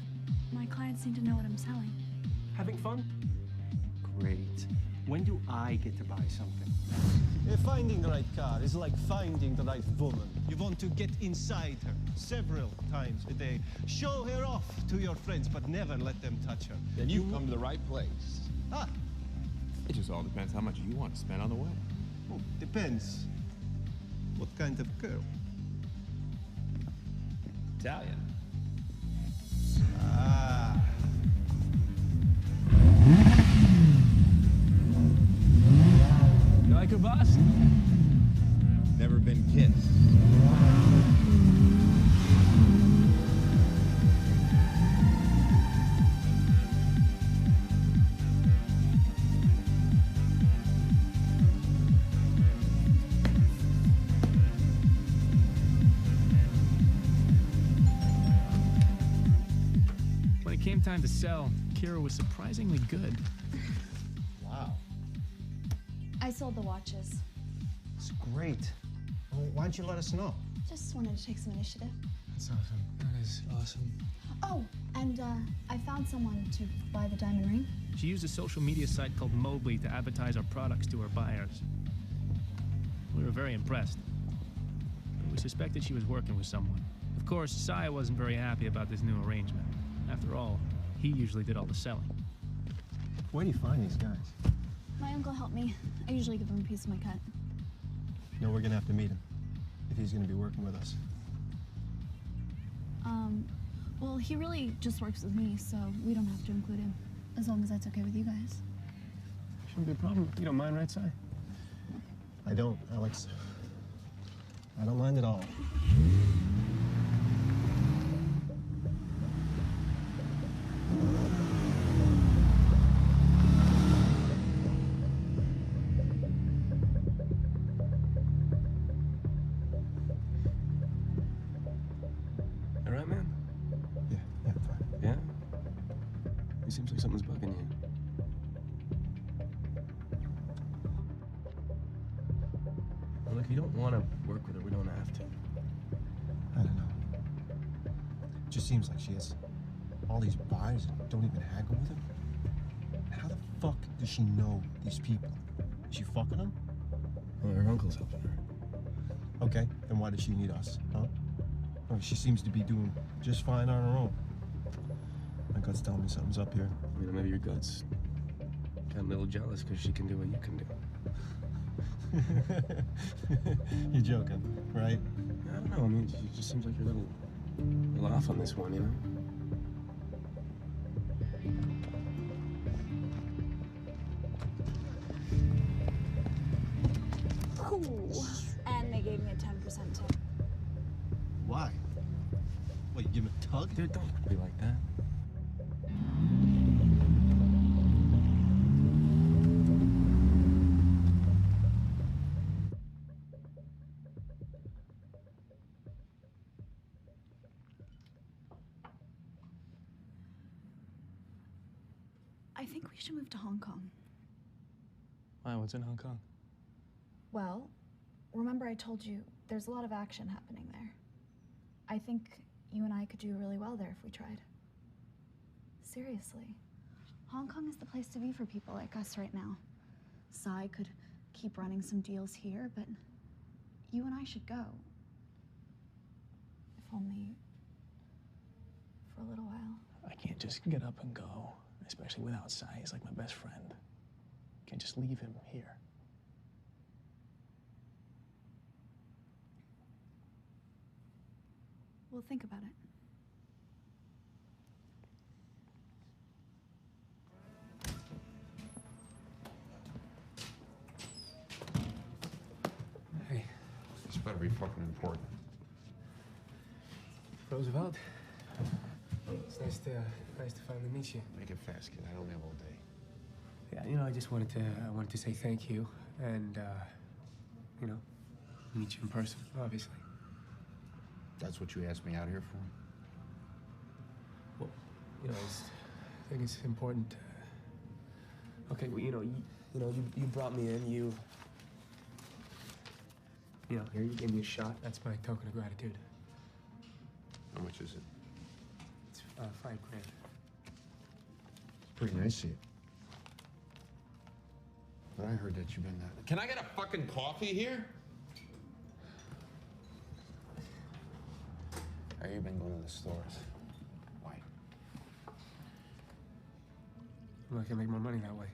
My clients need to know what I'm selling. Having fun? Great. When do I get to buy something? Finding the right car is like finding the right woman. You want to get inside her several times a day. Show her off to your friends, but never let them touch her. Then you've come to the right place. Ah, It just all depends how much you want to spend on the way. well, depends. What kind of girl? Italian. Ah. You like her, boss? Never been kissed. When it came time to sell, Kira was surprisingly good. Wow. I sold the watches. It's great. Well, why don't you let us know? Just wanted to take some initiative. That's awesome. That is awesome. Oh, and I found someone to buy the diamond ring. She used a social media site called Mobley to advertise our products to her buyers. We were very impressed. But we suspected she was working with someone. Of course, Saya wasn't very happy about this new arrangement. After all, he usually did all the selling. Where do you find these guys? My uncle helped me. I usually give him a piece of my cut. No, we're gonna have to meet him if he's gonna be working with us. Well, he really just works with me, so we don't have to include him. As long as that's okay with you guys. Shouldn't be a problem. You don't mind, right, Si? I don't, Alex. I don't mind at all. All right, man? Yeah, fine. Yeah? It seems like something's bugging you. Well, if you don't want to work with her, we don't have to. I don't know. It just seems like she has all these buyers and don't even haggle with them. How the fuck does she know these people? Is she fucking them? Well, her uncle's helping her. Okay, then why does she need us, huh? Oh, she seems to be doing just fine on her own. My gut's telling me something's up here. You know, maybe your gut's kind of a little jealous because she can do what you can do. You're joking, right? I don't know. I mean, it just seems like you're a little off on this one, you know? Cool. And they gave me a 10% tip. Why? What, you give him a tug? Dude, don't be like that. I think we should move to Hong Kong. Why? What's in Hong Kong? Well, remember I told you there's a lot of action happening there. I think you and I could do really well there if we tried. Seriously. Hong Kong is the place to be for people like us right now. Sai could keep running some deals here, but you and I should go. If only for a little while. I can't just get up and go, especially without Sai. He's like my best friend. Can't just leave him here. We'll think about it. Hey. This better be fucking important. Roosevelt. It's nice to finally meet you. Make it fast, kid. I don't have all day. Yeah, you know, I just wanted to say thank you and you know, meet you in person, obviously. That's what you asked me out here for? Well, you know, I think it's important. Okay, well, you brought me in. You know, here you gave me a shot. That's my token of gratitude. How much is it? It's $5 grand. It's pretty nice of you. But I heard that you've been Can I get a fucking coffee here? Have you been going to the stores? Why? Well, I can make more money that way.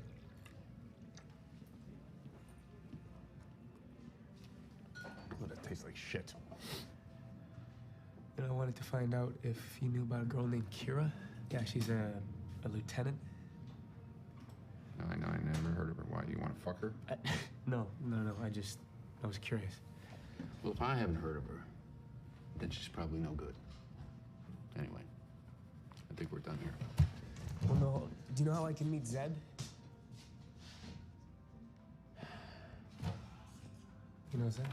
Well, that tastes like shit. You know, I wanted to find out if you knew about a girl named Kira. Yeah, she's a lieutenant. No, I never heard of her. Why, you want to fuck her? No. I was curious. Well, if I haven't heard of her, then she's probably no good. Anyway, I think we're done here. Well, no. Do you know how I can meet Zed? You know Zed?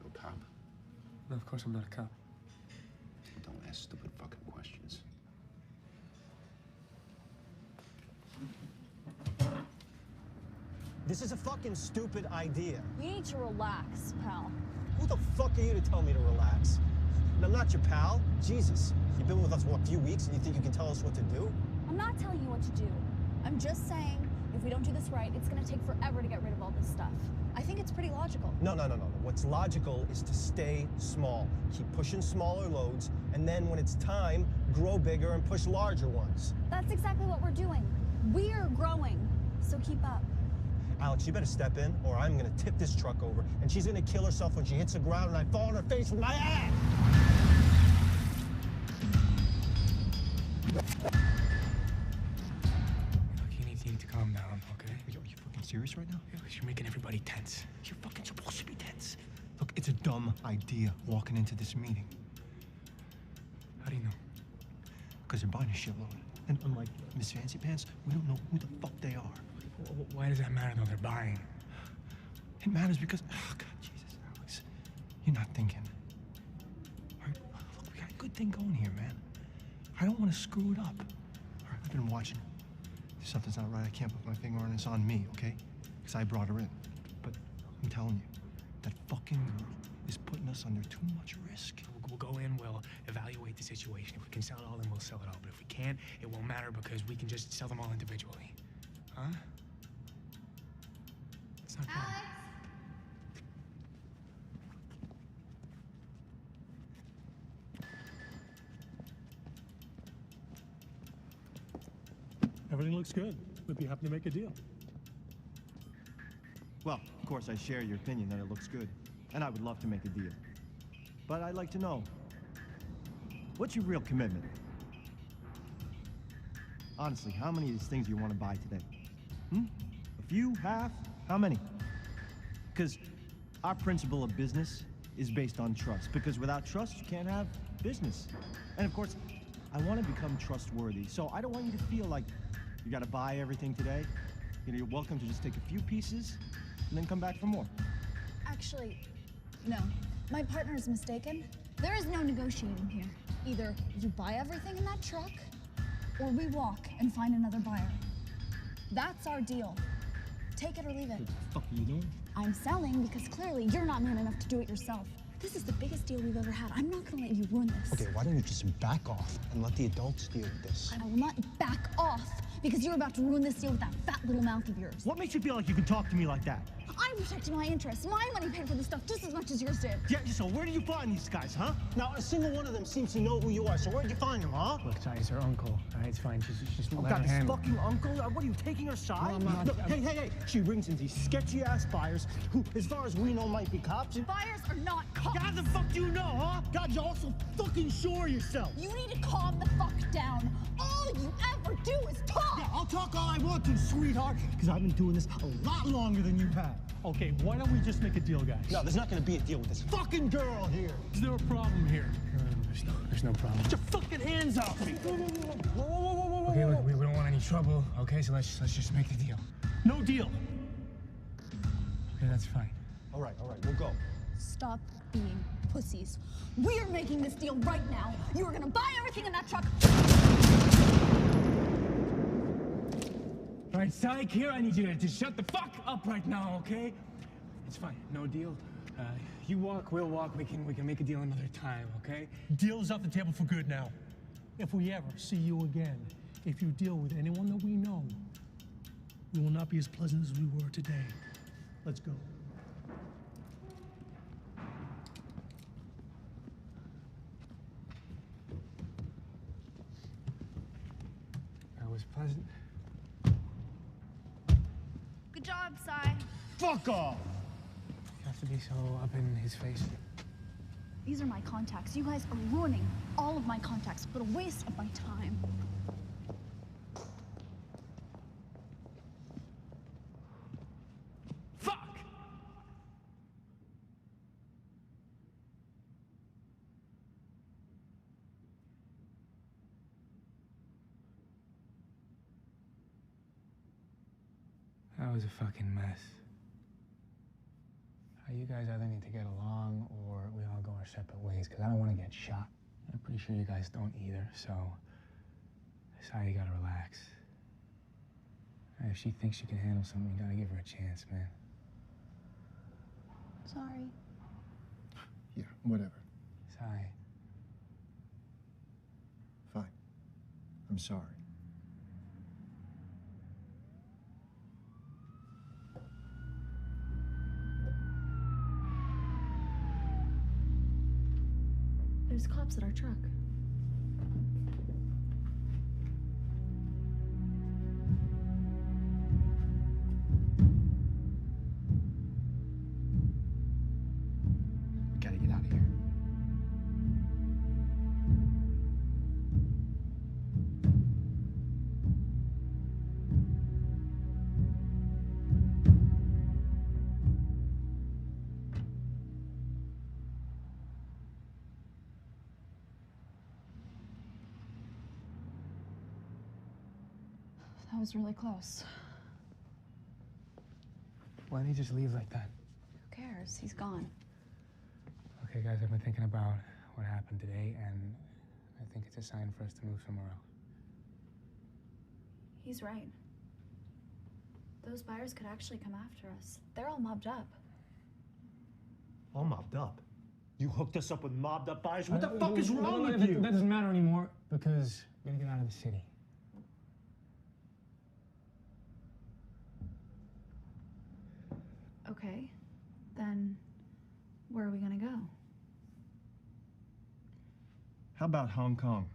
No cop? No, of course I'm not a cop. Don't ask stupid fucking questions. This is a fucking stupid idea. You need to relax, pal. Who the fuck are you to tell me to relax? And I'm not your pal. Jesus. You've been with us, what, a few weeks, and you think you can tell us what to do? I'm not telling you what to do. I'm just saying, if we don't do this right, it's gonna take forever to get rid of all this stuff. I think it's pretty logical. No. What's logical is to stay small. Keep pushing smaller loads, and then when it's time, grow bigger and push larger ones. That's exactly what we're doing. We're growing, so keep up. Alex, you better step in, or I'm gonna tip this truck over, and she's gonna kill herself when she hits the ground and I fall on her face with my ass! Look, you need to calm down, okay? Are you fucking serious right now? Yeah, you're making everybody tense. You're fucking supposed to be tense. Look, it's a dumb idea walking into this meeting. How do you know? Because they're buying a shitload. And unlike Miss Fancy Pants, we don't know who the fuck they are. Why does that matter, though? They're buying. It matters because, oh, God, Jesus, Alex, you're not thinking. All right, look, we got a good thing going here, man. I don't want to screw it up. All right, I've been watching. If something's not right, I can't put my finger on it. It's on me, okay? Because I brought her in. But I'm telling you, that fucking girl is putting us under too much risk. We'll go in, we'll evaluate the situation. If we can sell it all, then we'll sell it all. But if we can't, it won't matter because we can just sell them all individually. Huh? It's not bad. Everything looks good. We'd be happy to make a deal. Well, of course, I share your opinion that it looks good. And I would love to make a deal. But I'd like to know, what's your real commitment? Honestly, how many of these things do you want to buy today? A few? Half? How many? Because our principle of business is based on trust. Because without trust, you can't have business. And of course, I want to become trustworthy. So I don't want you to feel like you got to buy everything today. You know, you're welcome to just take a few pieces and then come back for more. Actually, no. My partner is mistaken. There is no negotiating here. Either you buy everything in that truck, or we walk and find another buyer. That's our deal. Take it or leave it. What the fuck are you doing? I'm selling because clearly you're not man enough to do it yourself. This is the biggest deal we've ever had. I'm not gonna let you ruin this. Okay, why don't you just back off and let the adults deal with this? I will not back off because you're about to ruin this deal with that fat little mouth of yours. What makes you feel like you can talk to me like that? I'm protecting my interests. My money paid for this stuff just as much as yours did. Yeah, so where do you find these guys, huh? Now, a single one of them seems to know who you are, so where'd you find them, huh? Look, Ty, it's her uncle. All right, it's fine. Just Oh, let God, her this handle it. fucking uncle? What are you, taking her side? No, I'm not. Look, hey. She brings in these sketchy-ass buyers who, as far as we know, might be cops. Buyers are not cops. God, the fuck do you know, huh? God, you're also fucking sure of yourself. You need to calm the fuck down. All you ever do is talk. Yeah, I'll talk all I want to, sweetheart, because I've been doing this a lot longer than you have. Okay, why don't we just make a deal, guys? No, there's not gonna be a deal with this fucking girl here. Is there a problem here? There's no problem. Get your fucking hands off me. Whoa. Okay, look, we don't want any trouble. Okay, so let's just make the deal. No deal. Okay, that's fine. All right, we'll go. Stop being pussies. We are making this deal right now. You are gonna buy everything in that truck. All right, Psych, here, I need you to shut the fuck up right now, okay? It's fine, no deal. You walk, we'll walk. We can make a deal another time, okay? Deal is off the table for good now. If we ever see you again, if you deal with anyone that we know, we will not be as pleasant as we were today. Let's go. That was pleasant. Good job, Cy. Fuck off! You have to be so up in his face. These are my contacts. You guys are ruining all of my contacts. What a waste of my time. Fuck! That was a fucking mess. You guys either need to get along or we all go our separate ways, because I don't want to get shot. I'm pretty sure you guys don't either, so Sai, you gotta relax. And if she thinks she can handle something, you gotta give her a chance, man. Sorry. Yeah, whatever. Sai. Fine. I'm sorry. There's cops at our truck. We gotta get out of here. That was really close. Why didn't he just leave like that? Who cares? He's gone. Okay, guys, I've been thinking about what happened today, and I think it's a sign for us to move somewhere else. He's right. Those buyers could actually come after us. They're all mobbed up. All mobbed up? You hooked us up with mobbed up buyers? What the fuck is No, wrong no, with that you? That doesn't matter anymore because we're gonna get out of the city. Okay, then where are we gonna go? How about Hong Kong?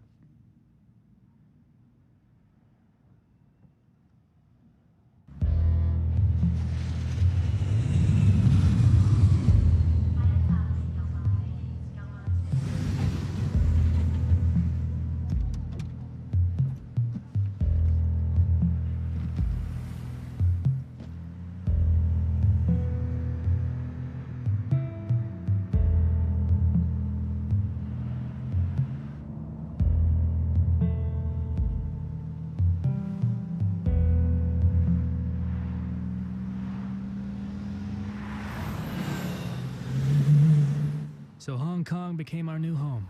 So Hong Kong became our new home.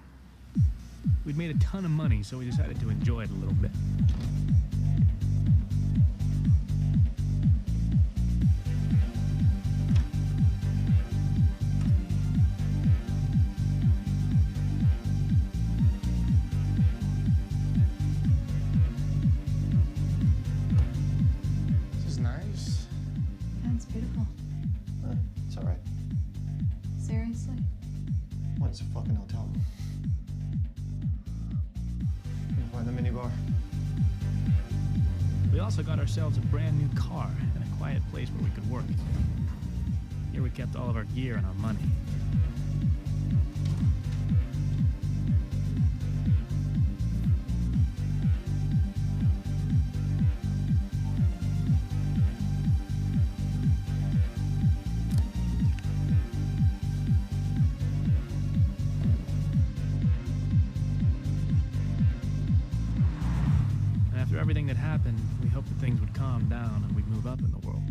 We'd made a ton of money, so we decided to enjoy it a little bit. also got ourselves a brand new car and a quiet place where we could work. Here we kept all of our gear and our money. After everything that happened, we hoped that things would calm down and we'd move up in the world.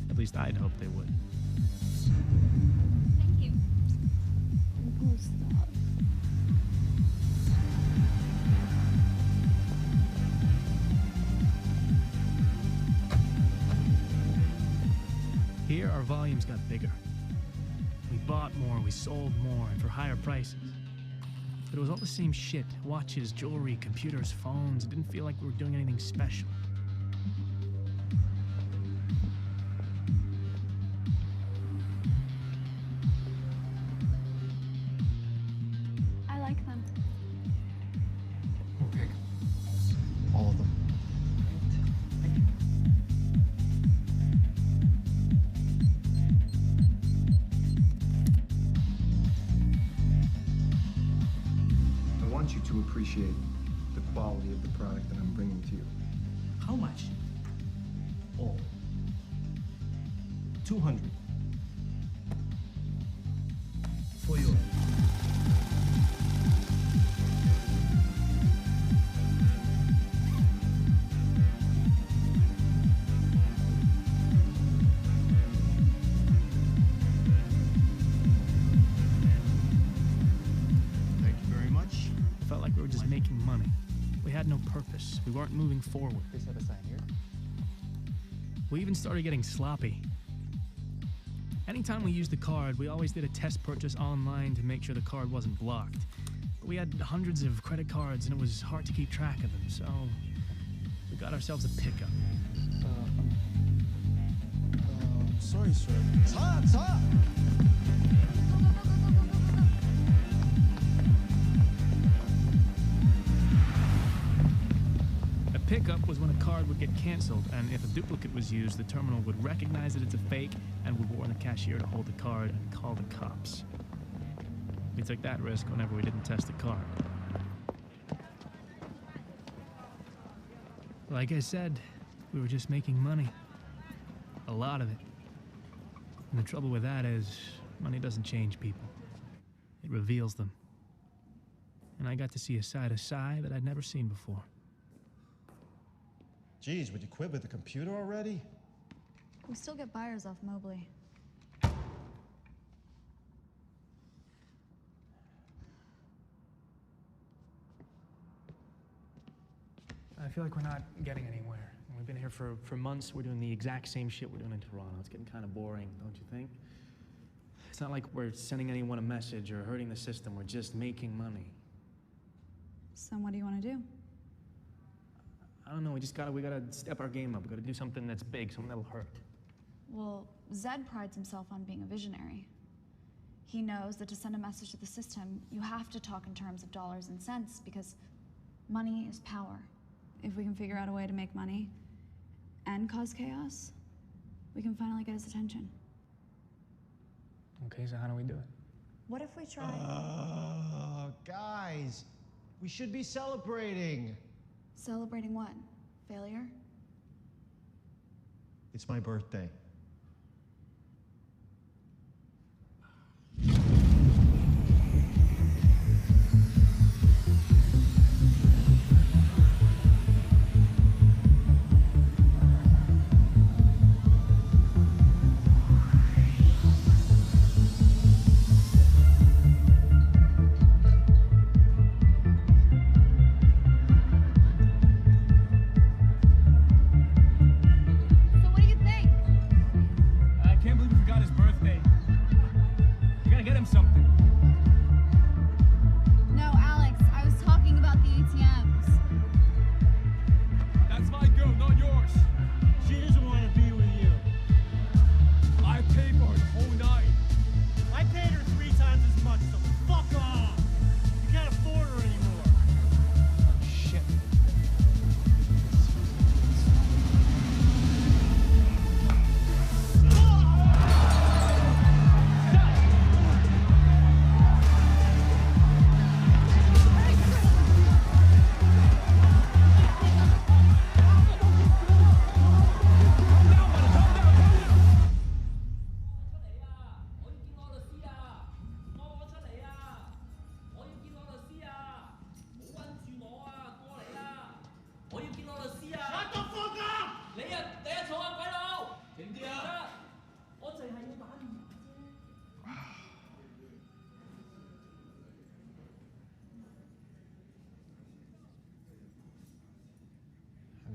At least I'd hoped they would. Thank you. Oh, stop. Here, our volumes got bigger. We bought more, we sold more, and for higher prices. But it was all the same shit. Watches, jewelry, computers, phones. It didn't feel like we were doing anything special. I like them. Okay. All of them. I want you to appreciate the quality of the product that I'm bringing to you. How much? All. 200. For you. Thank you very much. It felt like we were just making money. We had no purpose. We weren't moving forward. Please have a sign here. We even started getting sloppy. Anytime we used the card, we always did a test purchase online to make sure the card wasn't blocked. But we had hundreds of credit cards and it was hard to keep track of them, so we got ourselves a pickup. Sorry, sir. 차! A pickup was when a card would get canceled, and if a duplicate was used, the terminal would recognize that it's a fake and would warn the cashier to hold the card and call the cops. We took that risk whenever we didn't test the card. Like I said, we were just making money. A lot of it. And the trouble with that is, money doesn't change people. It reveals them. And I got to see a side of Cy that I'd never seen before. Geez, would you quit with the computer already? We still get buyers off Mobley. I feel like we're not getting anywhere. We've been here for months. We're doing the exact same shit we're doing in Toronto. It's getting kind of boring, don't you think? It's not like we're sending anyone a message or hurting the system. We're just making money. So what do you want to do? I don't know. We gotta step our game up. We gotta do something that's big, something that'll hurt. Well, Zed prides himself on being a visionary. He knows that to send a message to the system, you have to talk in terms of dollars and cents because money is power. If we can figure out a way to make money and cause chaos, we can finally get his attention. Okay, so how do we do it? What if we try? Guys, we should be celebrating. Celebrating what? Failure? It's my birthday. So what do you think?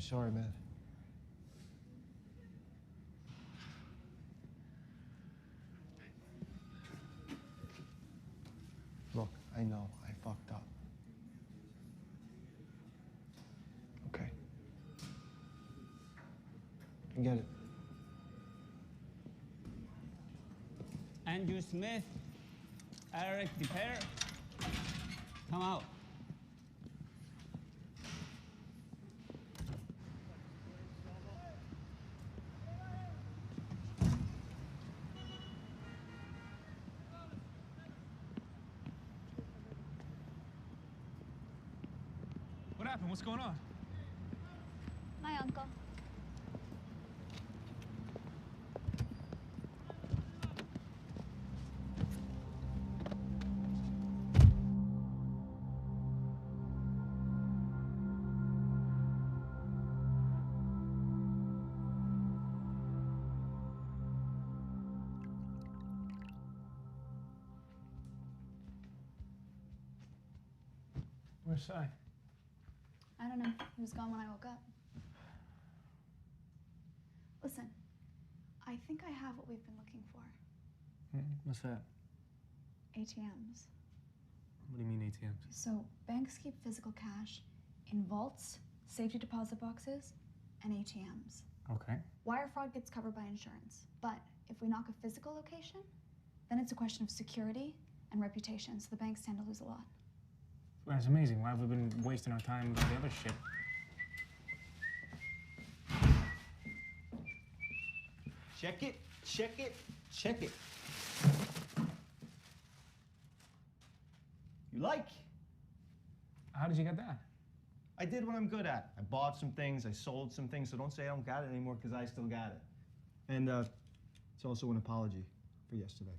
I'm sorry, man. Look, I know I fucked up. Okay. I get it. Andrew Smith, Eric DePere, come out. What happened? What's going on? My uncle. Where's Sai? I don't know. He was gone when I woke up. Listen, I think I have what we've been looking for. What's that? ATMs. What do you mean ATMs? So banks keep physical cash in vaults, safety deposit boxes, and ATMs. Okay. Wire fraud gets covered by insurance. But if we knock a physical location, then it's a question of security and reputation, so the banks tend to lose a lot. That's amazing. Why have we been wasting our time with all the other shit? Check it, check it, check it. You like? How did you get that? I did what I'm good at. I bought some things, I sold some things, so don't say I don't got it anymore, because I still got it. And it's also an apology for yesterday.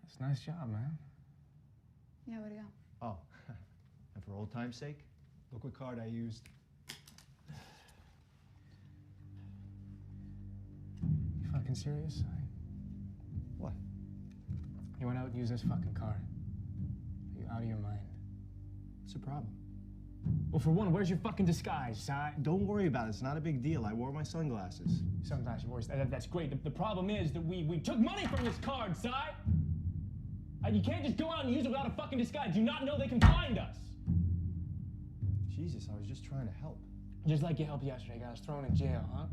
It's a nice job, man. Yeah, way to go. Oh, and for old time's sake, look what card I used. You fucking serious? What? You went out and used this fucking card. Are you out of your mind? What's the problem? Well, for one, where's your fucking disguise, Sai? Don't worry about it. It's not a big deal. I wore my sunglasses. Sunglasses, that's great. The problem is that we took money from this card, Sai! You can't just go out and use it without a fucking disguise. Do you not know they can find us? Jesus, I was just trying to help. Just like you helped yesterday, got us thrown in jail, huh?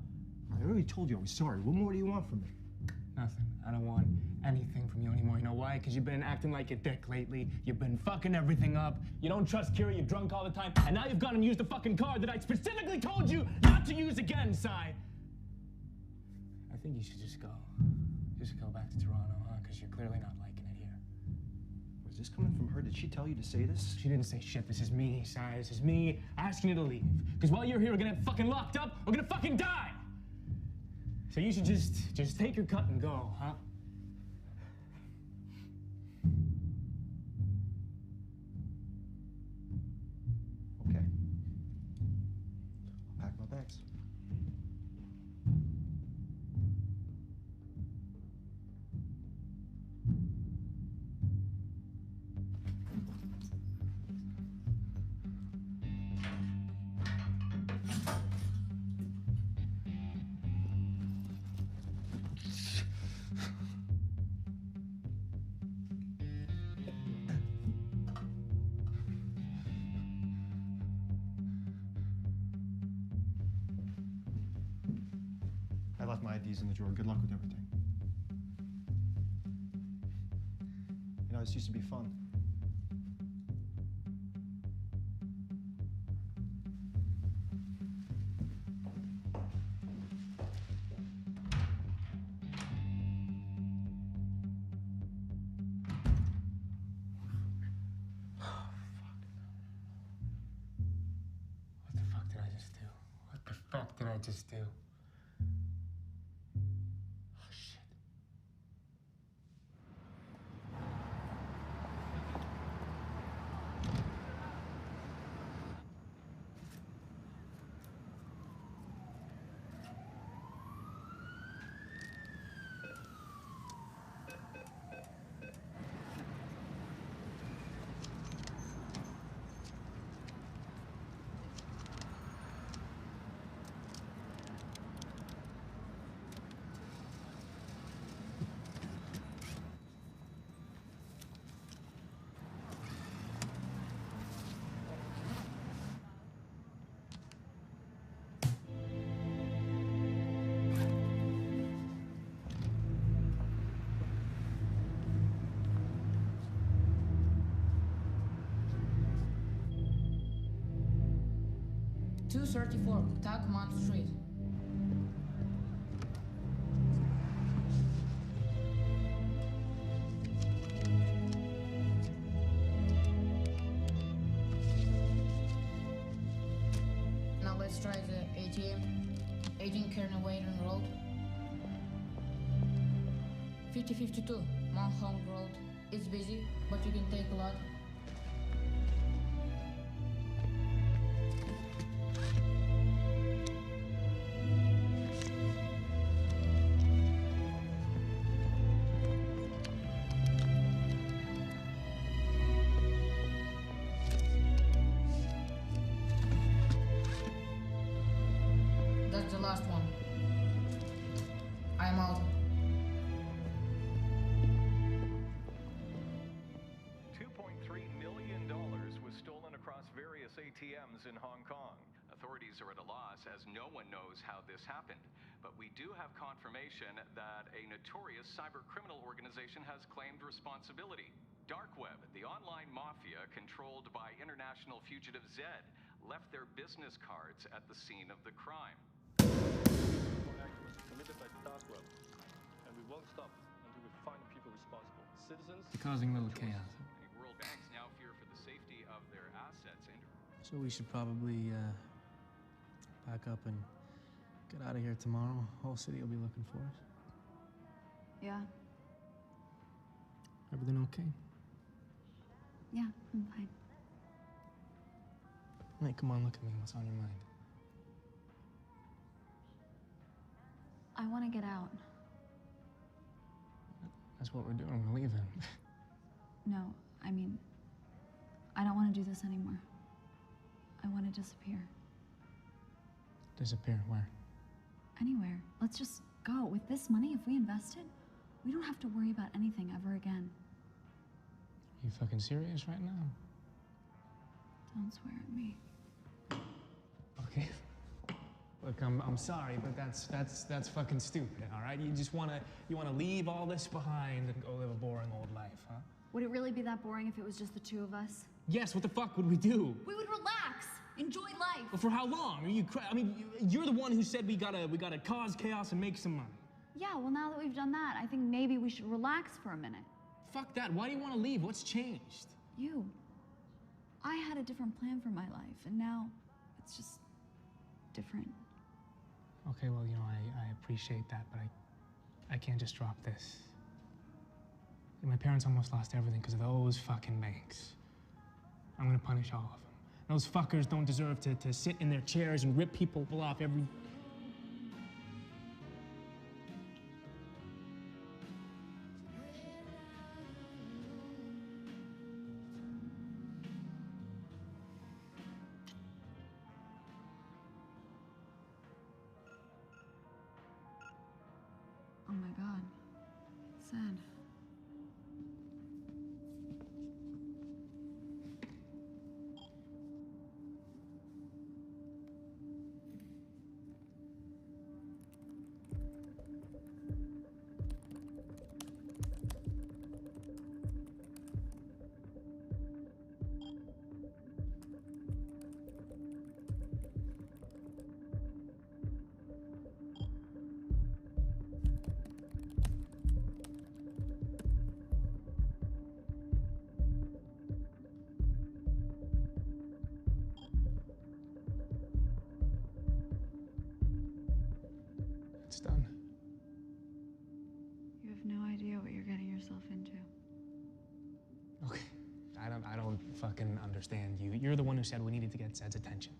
I already told you I was sorry. What more do you want from me? Nothing. I don't want anything from you anymore. You know why? Because you've been acting like a dick lately. You've been fucking everything up. You don't trust Kira, you're drunk all the time. And now you've gone and used the fucking card that I specifically told you not to use again, Sai. I think you should just go. Just go back to Toronto, huh? Because you're clearly not liking it here. Was this coming from her? Did she tell you to say this? She didn't say shit. This is me, Sai. This is me asking you to leave. Because while you're here, we're gonna get fucking locked up. We're gonna fucking die. So you should just take your cut and go, huh? Okay. I'll pack my bags. I left my IDs in the drawer. Good luck with everything. You know, this used to be fun. What the fuck did I just do? What the fuck did I just do? 234 Tagmont Street. Now let's try the ATM. Agent Kernel Wayden Road. 5052 Mount Hong Road. It's busy, but you can take a lot. That's the last one. I'm out. $2.3 million was stolen across various ATMs in Hong Kong. Authorities are at a loss as no one knows how this happened. But we do have confirmation that a notorious cyber criminal organization has claimed responsibility. Dark Web, the online mafia controlled by international fugitive Zed, left their business cards at the scene of the crime. Committed by Dark Web, and we won't stop until we find the people responsible. Citizens Causing a little chaos. World banks now fear for the safety of their assets and So we should probably pack up and get out of here tomorrow. Whole city will be looking for us. Yeah. Everything okay? Yeah, I'm fine. Hey, come on, look at me. What's on your mind? I want to get out. That's what we're doing. We're leaving. No, I mean, I don't want to do this anymore. I want to disappear. Disappear where? Anywhere. Let's just go. With this money, if we invest it, we don't have to worry about anything ever again. You fucking serious right now? Don't swear at me. Okay. Look, I'm sorry, but that's fucking stupid, all right? You wanna leave all this behind and go live a boring old life, huh? Would it really be that boring if it was just the two of us? Yes, what the fuck would we do? We would relax, enjoy life. But for how long? Are you I mean, you're the one who said we gotta cause chaos and make some money. Yeah, well, now that we've done that, I think maybe we should relax for a minute. Fuck that. Why do you want to leave? What's changed? You. I had a different plan for my life, and now it's just different. Okay, well, you know, I appreciate that, but I can't just drop this. My parents almost lost everything because of those fucking banks. I'm gonna punish all of them. Those fuckers don't deserve to sit in their chairs and rip people off every... Oh my God. Sad. It's done. You have no idea what you're getting yourself into. Okay. I don't fucking understand you. You're the one who said we needed to get Zed's attention.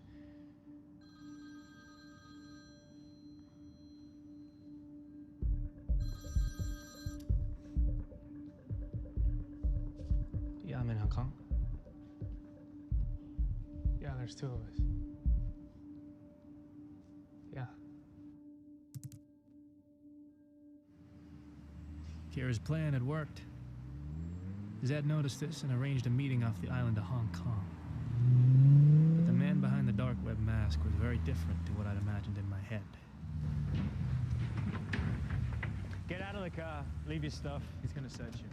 Yeah, I'm in Hong Kong. Yeah, there's two of us. Yeah. Kira's plan had worked. Zed noticed this and arranged a meeting off the island of Hong Kong. But the man behind the dark web mask was very different to what I'd imagined in my head. Get out of the car. Leave your stuff. He's gonna search you.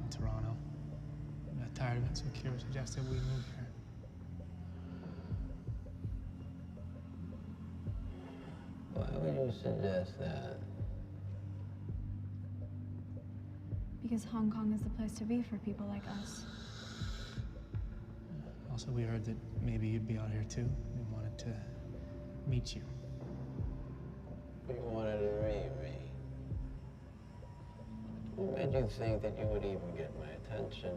in Toronto. I got tired of it, so Kira suggested we move here. Why would you suggest that? Because Hong Kong is the place to be for people like us. Also, we heard that maybe you'd be out here too. We wanted to meet you. You wanted to meet me. What made you think that you would even get my attention?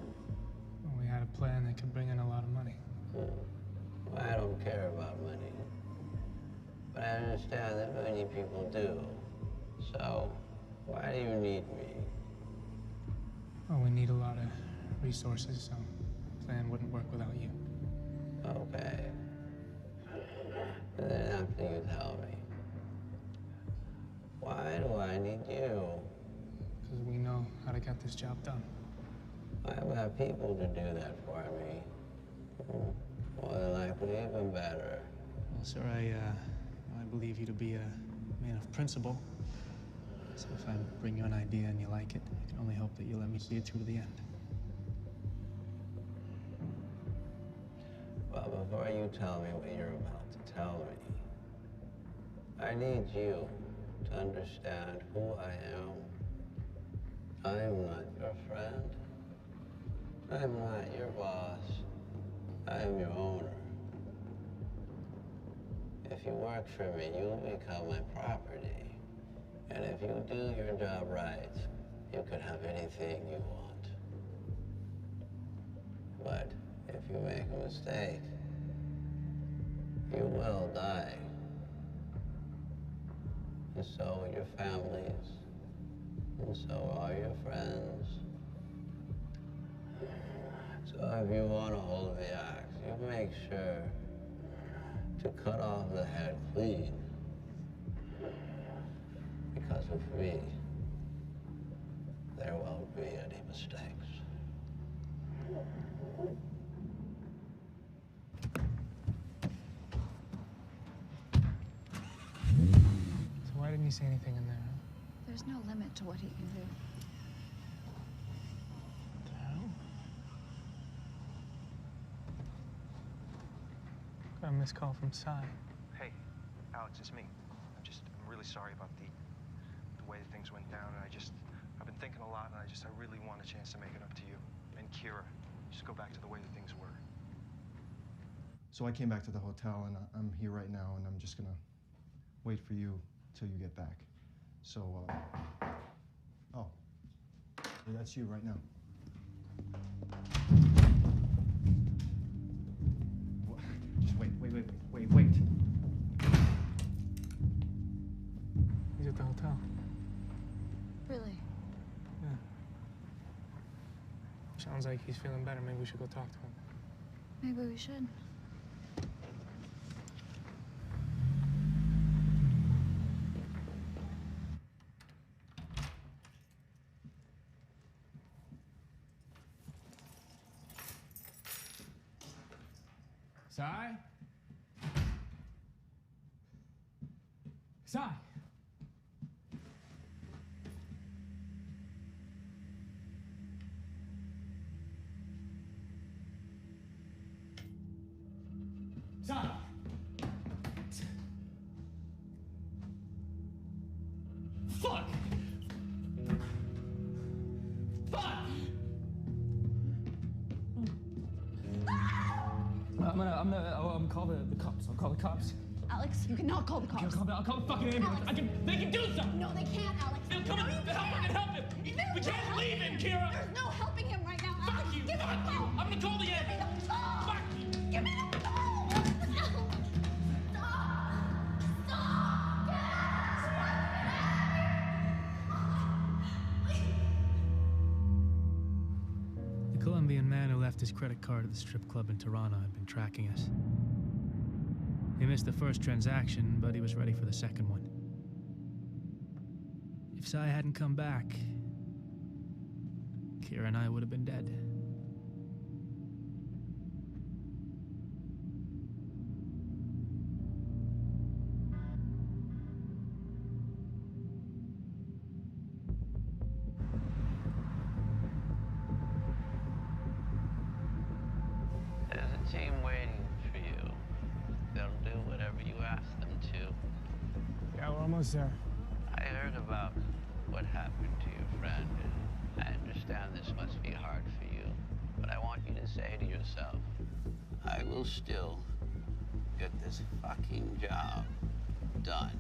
Well, we had a plan that could bring in a lot of money. Well, I don't care about money. But I understand that many people do. So, why do you need me? Well, we need a lot of resources, so the plan wouldn't work without you. Okay. And then after you tell me, why do I need you? Because we know how to get this job done. I've got people to do that for me. More than likely, even better. Well, sir, I believe you to be a man of principle. So if I bring you an idea and you like it, I can only hope that you let me see it through to the end. Well, before you tell me what you're about to tell me, I need you to understand who I am. I am not your friend. I'm not your boss. I am your owner. If you work for me, you'll become my property. And if you do your job right, you could have anything you want. But if you make a mistake, you will die. And so will your families. And so are your friends. So if you want to hold the axe, you make sure to cut off the head clean. Because of me, there won't be any mistakes. So why didn't you say anything in there? Huh? There's no limit to what he can do. What the hell? Got a missed call from Sai. Hey, Alex, it's me. I'm really sorry about the way things went down, and I've been thinking a lot, and I really want a chance to make it up to you and Kira. Just go back to the way that things were. So I came back to the hotel, and I'm here right now, and I'm just gonna wait for you till you get back. So, oh, yeah, that's you right now. Just wait. He's at the hotel. Really? Yeah. Sounds like he's feeling better. Maybe we should go talk to him. Maybe we should. Sai? Sai? Sai? Fuck! Fuck! I'm gonna call the cops. I'll call the cops. Alex, you cannot call the cops. I'll call the fucking ambulance. They can do something. No, they can't, Alex. They'll come and help him. We can't leave him, Kira. There's no helping him right now, Alex. Fuck you. Give me the phone. I'm gonna call the ambulance. Fuck you. Give me the phone. The Colombian man who left his credit card at the strip club in Toronto had been tracking us. He missed the first transaction, but he was ready for the second one. If Sai hadn't come back, Kira and I would have been dead. team waiting for you. They'll do whatever you ask them to. Yeah, we're almost there. I heard about what happened to your friend, and I understand this must be hard for you. But I want you to say to yourself, I will still get this fucking job done.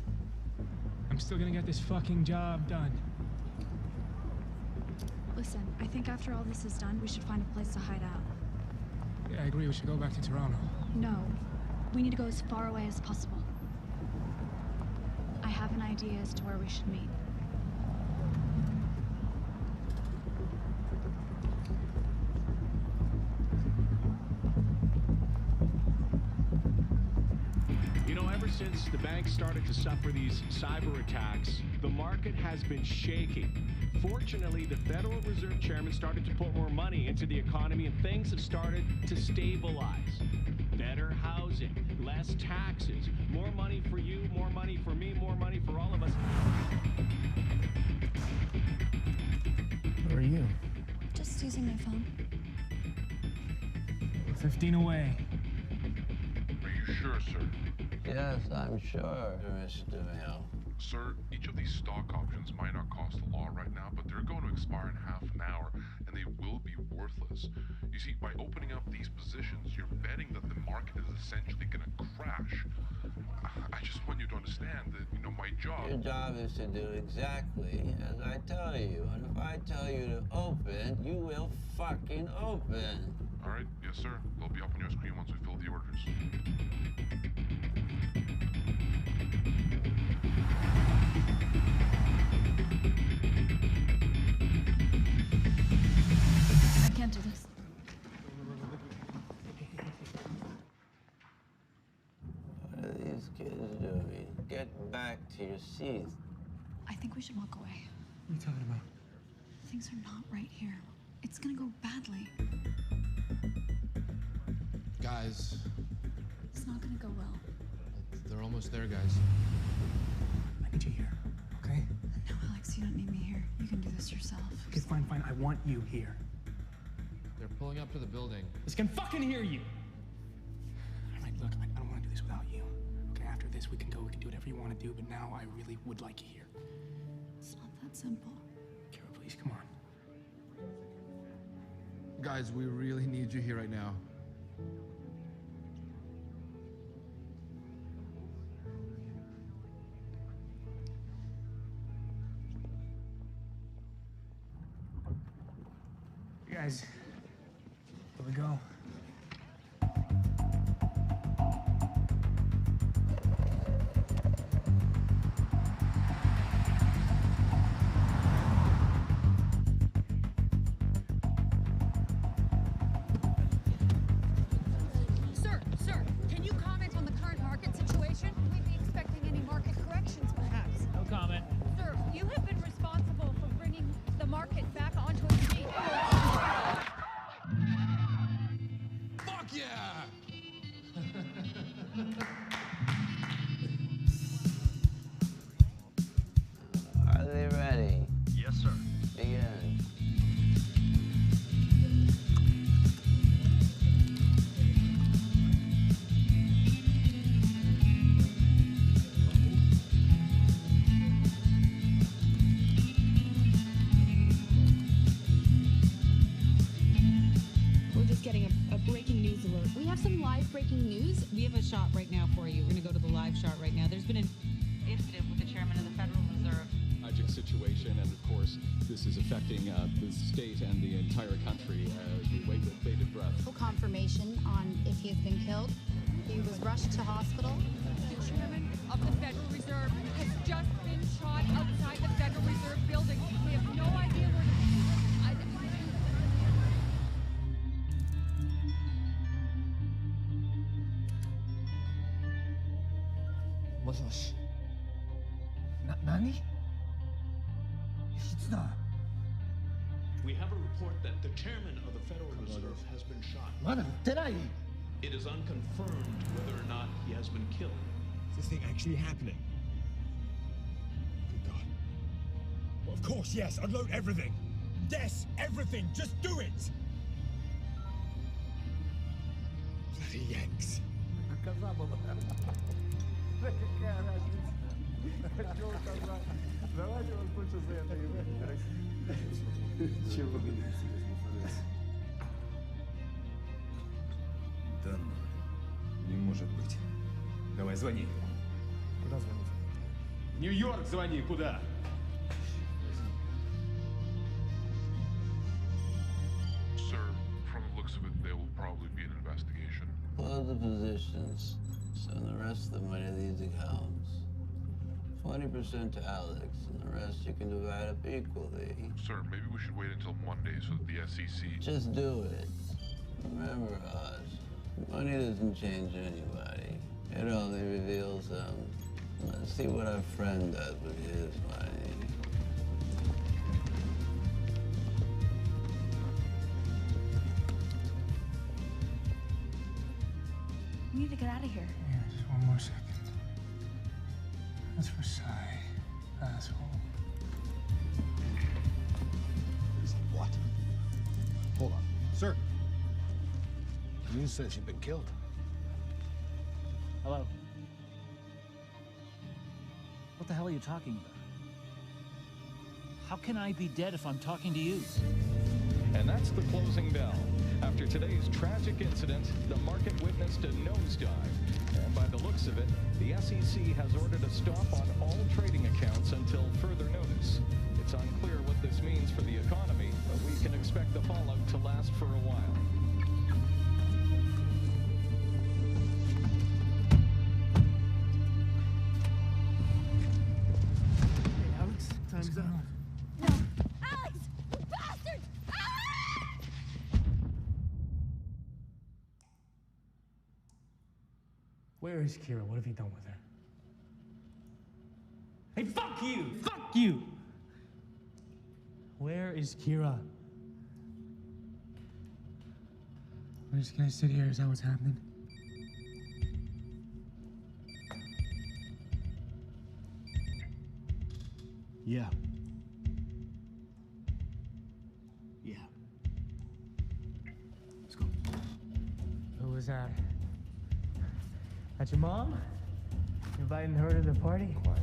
I'm still gonna get this fucking job done. Listen, I think after all this is done, we should find a place to hide out. Yeah, I agree. We should go back to Toronto. No, we need to go as far away as possible. I have an idea as to where we should meet. You know, ever since the bank started to suffer these cyber attacks, the market has been shaking. Fortunately, the Federal Reserve Chairman started to put more money into the economy and things have started to stabilize. Better housing, less taxes, more money for you, more money for me, more money for all of us. Where are you? Just using my phone. 15 away. Are you sure, sir? Yes, I'm sure, Mr. Hill. Sir, each of these stock options might not cost a lot right now, but they're going to expire in half an hour, and they will be worthless. You see, by opening up these positions, you're betting that the market is essentially going to crash. I just want you to understand that, you know, my job... Your job is to do exactly as I tell you. And if I tell you to open, you will fucking open. All right, yes, sir. They'll be up on your screen once we fill the orders. I can't do this. What are these kids doing? Get back to your seats. I think we should walk away. What are you talking about? Things are not right here. It's gonna go badly. Guys, It's not gonna go well. they're almost there, guys. I need you here, okay? No, Alex, you don't need me here. You can do this yourself. Okay, fine, fine. I want you here. They're pulling up to the building. This can fucking hear you. All right, look, I don't want to do this without you. Okay, after this, we can go. We can do whatever you want to do, but now I really would like you here. It's not that simple. Kara, please, come on. Guys, we really need you here right now. You guys, here we go. Sir, can you comment on the current market situation? Will we be expecting any market corrections, perhaps? No comment. Sir, you have been responsible for bringing the market back onto its feet. Fuck yeah! Are they ready? Yes, sir. Begin. We're just getting a breaking news alert. We have some live breaking news. We have a shot right now for you. We're going to go to the live shot right now. There's been an incident with the chairman of the Federal Reserve. Tragic situation, and of course, this is affecting the state and the entire country as we wait with bated breath. No confirmation on if he has been killed. He was rushed to hospital. The chairman of the Federal Reserve has just been shot outside the Federal Reserve building. We have no idea where Moshi. Nani? Ishitsuda. We have a report that the chairman of the Federal Reserve has been shot. Mada uttenai. It is unconfirmed whether or not he has been killed. Is this thing actually happening? Good God. Well, of course, yes. Unload everything. Yes, everything. Just do it. Yanks. Коза была. Да какая разница? Чего коза? Давайте вас лучше за это и Чего вы меня серьезно? Да ну, не может быть. Давай, звони. Куда звонить? В Нью-Йорк звони, куда? Sir, from the looks of it, there will probably be an investigation. Flood the positions. Send the rest of the money to these accounts. 20% to Alex, and the rest you can divide up equally. Sir, maybe we should wait until Monday so that the SEC... Just do it. Remember, Oz, money doesn't change anybody. It only reveals them. Let's see what our friend does with his money. We need to get out of here. Yeah, just one more second. That's for Cy, asshole. What? Hold on. Sir. The news says you've been killed. Hello? What the hell are you talking about? How can I be dead if I'm talking to you? And that's the closing bell. After today's tragic incident, the market witnessed a nosedive. And by the looks of it, the SEC has ordered a stop on all trading accounts until further notice. It's unclear what this means for the economy, but we can expect the fallout to last for a while. Hey, Alex, time's up. Alex! You bastard! Where is Kira? What have you done with her? Hey, fuck you! Fuck you! Where is Kira? We're just gonna sit here. Is that what's happening? Yeah. Yeah. Let's go. Who was that? That's your mom? You inviting her to the party? Quiet.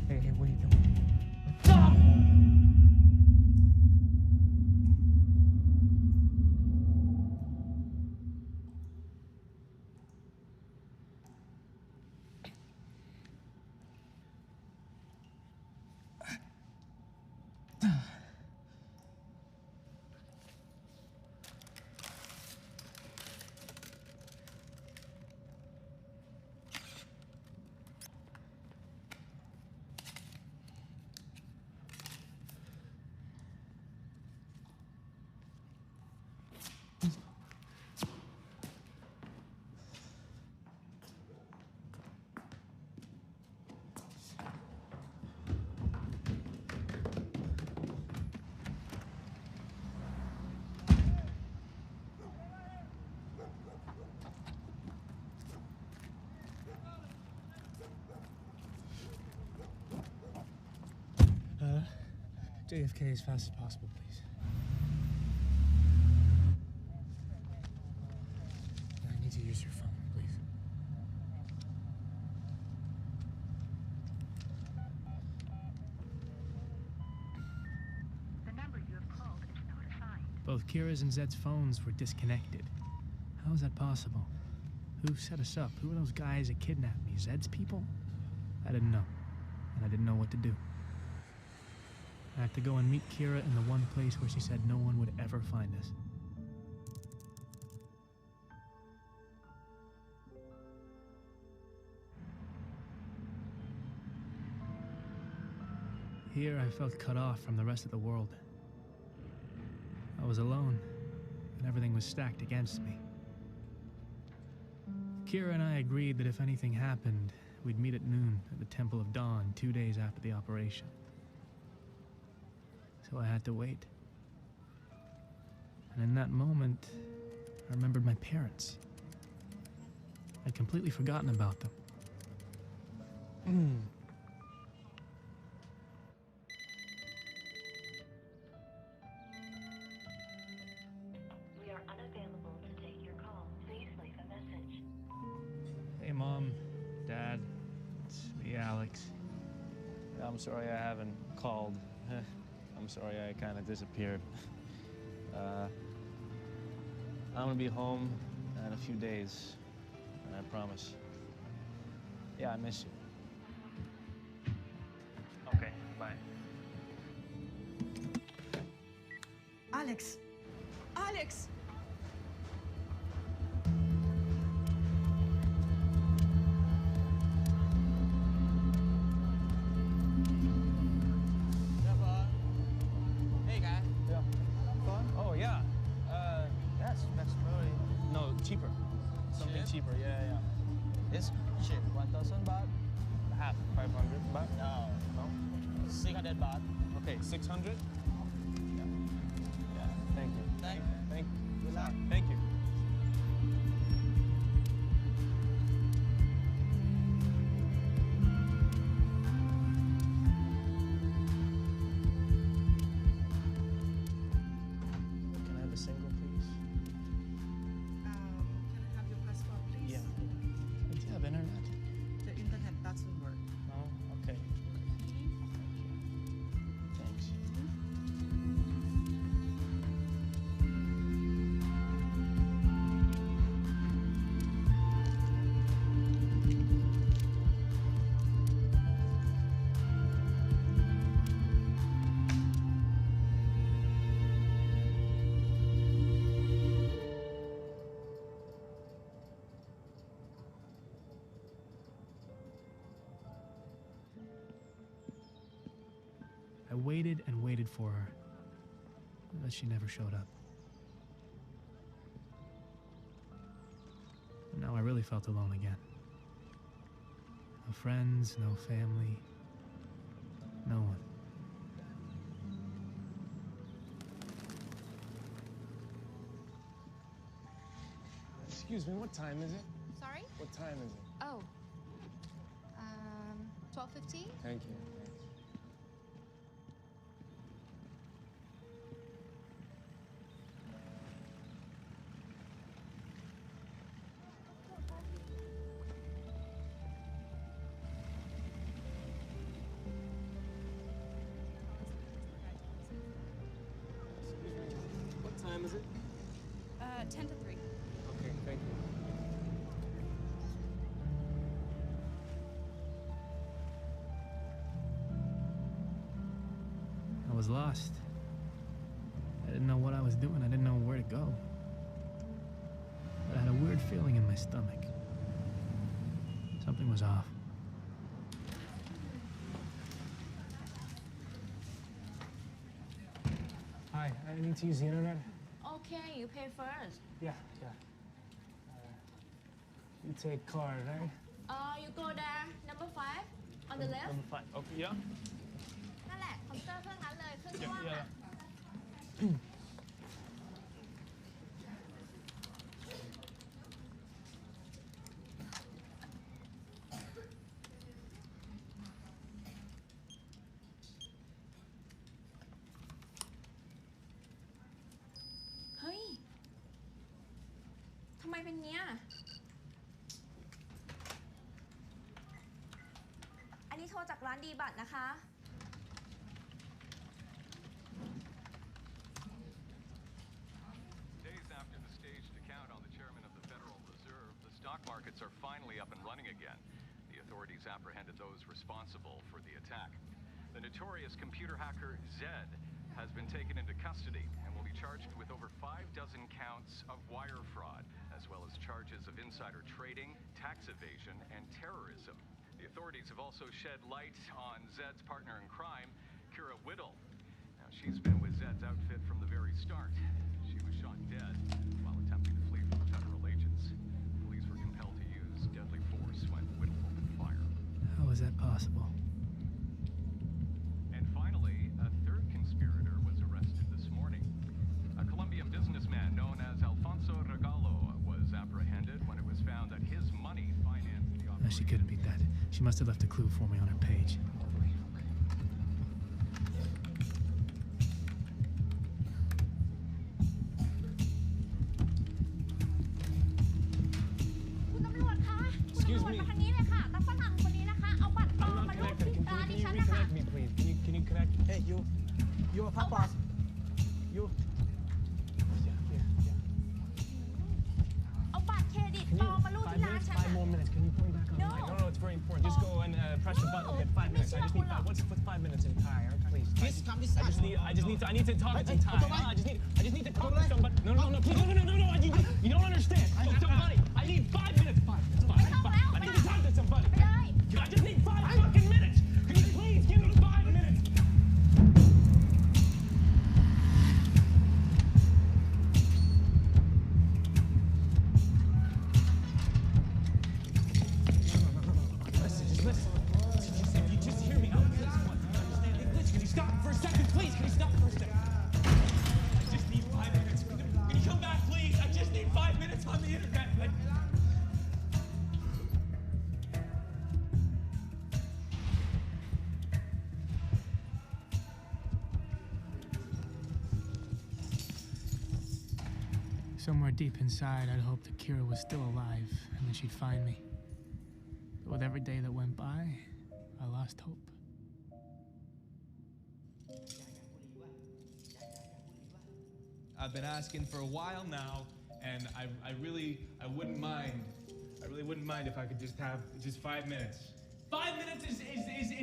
Hey, what are you doing? Stop! JFK as fast as possible, please. I need to use your phone, please. The number you have called is not assigned. Both Kira's and Zed's phones were disconnected. How is that possible? Who set us up? Who are those guys that kidnapped me? Zed's people? I didn't know. And I didn't know what to do. I had to go and meet Kira in the one place where she said no one would ever find us. Here I felt cut off from the rest of the world. I was alone, and everything was stacked against me. Kira and I agreed that if anything happened, we'd meet at noon at the Temple of Dawn 2 days after the operation. So I had to wait. And in that moment, I remembered my parents. I'd completely forgotten about them. I'm sorry I haven't called. I'm sorry I kind of disappeared. I'm gonna be home in a few days, and I promise. Yeah, I miss you. Okay, bye. Alex! Alex! Hey, guy. Yeah. Fun? Oh, yeah. That's really... No, cheaper. Something cheaper, yeah. It's cheap. 1,000 baht? Half. 500 baht? No. 600 baht. Okay, 600? Yeah. Thank you. Thank you. Good luck. Thank you. Can I have a single, please? Can I have your passport, please? Yeah. Do you have internet? The internet doesn't work. No? Okay. Thanks. I waited and waited for her, but she never showed up. And now I really felt alone again. No friends, no family, no one. Excuse me, what time is it? Sorry? What time is it? Oh. 12:15? Thank you. What time is it? 10 to 3. Okay, thank you. I was lost. I didn't know what I was doing. I didn't know where to go. But I had a weird feeling in my stomach. Something was off. Hi, I need to use the internet. Okay, you pay first. Yeah. You take card, right? You go there, number 5, on the left. Number 5. Okay, yeah. นั่นแหละคอมพิวเตอร์เครื่องนั้นเลยเครื่องที่ว่าง Yeah. อะ เฮ้ย ทำไมเป็นเนี้ย อันนี้โทรจากร้านดีบัตรนะคะ Days after the staged account on the chairman of the Federal Reserve, the stock markets are finally up and running again. The authorities apprehended those responsible for the attack. The notorious computer hacker Zed has been taken into custody and will be charged with over 6 counts of wire fraud, as well as charges of insider trading, tax evasion, and terrorism. The authorities have also shed light on Zed's partner in crime, Kira Whittle. Now, she's been with Zed's outfit from the very start. She was shot dead while attempting to flee from the federal agents. Police were compelled to use deadly force when Whittle opened fire. How is that possible? And finally, a third conspirator was arrested this morning. A Colombian businessman known as Alfonso Regalo was apprehended when it was found that his money financed the No, she couldn't be dead. She must have left a clue for me on her page. Excuse me. ทางนี้เลยค่ะแต่ฝรั่งคนนี้นะคะ เอาบัตรปลอมมารูดที่ดิฉันนะคะ Hey, you. You a papa. You. เอาบัตรเครดิตปลอมมารูดที่ร้านฉัน 5 more minutes. Can you put me back on? No. No, it's very important. Just go and press the button. Okay, 5 minutes. I just need 5. What's 5 minutes in Thai? Please. Please come this side. I need to talk to Thai. I just need to talk to somebody. No, please, no. You don't understand. Somebody. I need 5 minutes. 5. I need to talk to somebody. I just need 5 fucking minutes. Can you please give me 5 minutes? Listen. If you just hear me out, please. Understand English? Can you stop for a second, please? Can you stop for a second? I just need 5 minutes. Can you come back, please? I just need 5 minutes on the internet. Somewhere deep inside, I'd hoped that Kira was still alive and that she'd find me. But with every day that went by, I lost hope. I've been asking for a while now, and I really wouldn't mind. I really wouldn't mind if I could just have just 5 minutes. 5 minutes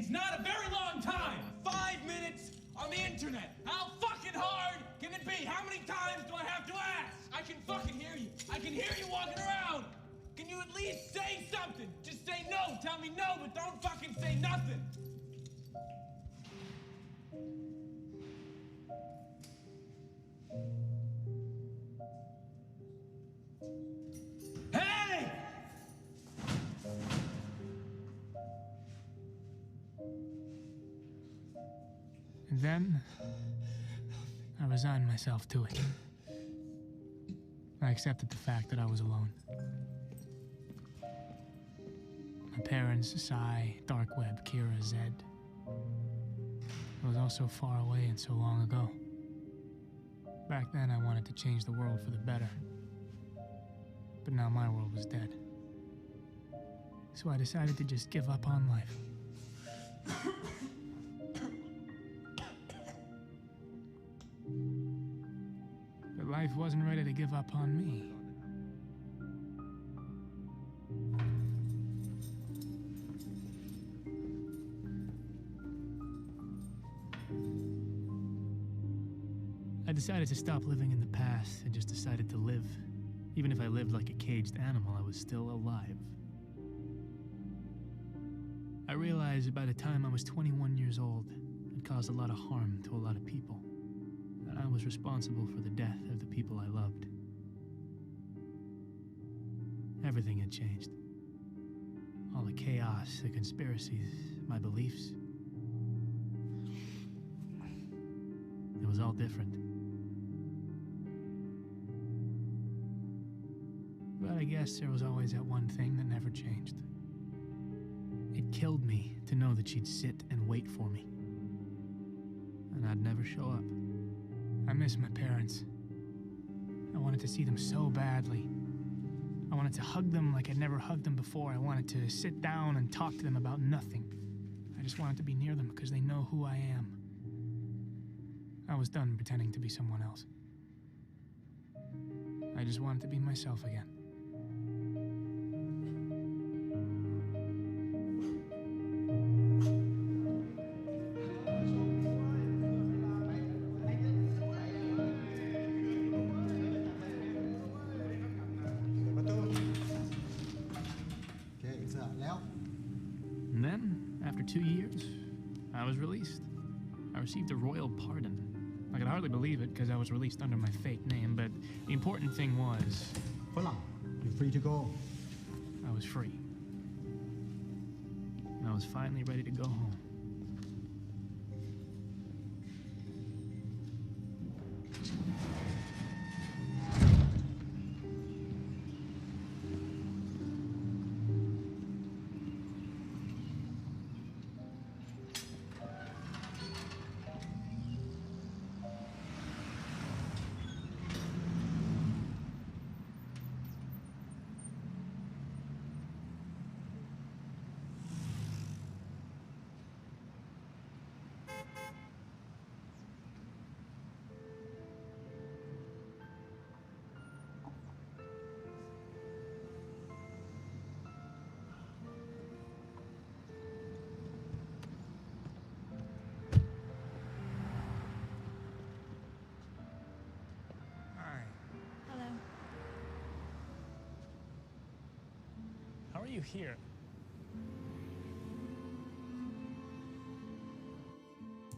is not a very long time. 5 minutes on the internet. How fucking hard can it be? How many times do I have to ask? I can fucking hear you. I can hear you walking around. Can you at least say something? Just say no. Tell me no, but don't fucking say nothing. Hey! And then, I resigned myself to it. I accepted the fact that I was alone. My parents, Sai, Dark Web, Kira, Zed. I was all so far away and so long ago. Back then, I wanted to change the world for the better. But now my world was dead. So I decided to just give up on life. But life wasn't ready to give up on me. I decided to stop living in the past and just decided to live. Even if I lived like a caged animal, I was still alive. I realized that by the time I was 21 years old, I'd caused a lot of harm to a lot of people. And I was responsible for the death of the people I loved. Everything had changed. All the chaos, the conspiracies, my beliefs. It was all different. But I guess there was always that one thing that never changed. It killed me to know that she'd sit and wait for me. And I'd never show up. I miss my parents. I wanted to see them so badly. I wanted to hug them like I'd never hugged them before. I wanted to sit down and talk to them about nothing. I just wanted to be near them because they know who I am. I was done pretending to be someone else. I just wanted to be myself again. And then, after 2 years, I was released. I received a royal pardon. I could hardly believe it because I was released under my fake name, but the important thing was... You're free to go. I was free. And I was finally ready to go home. are you here?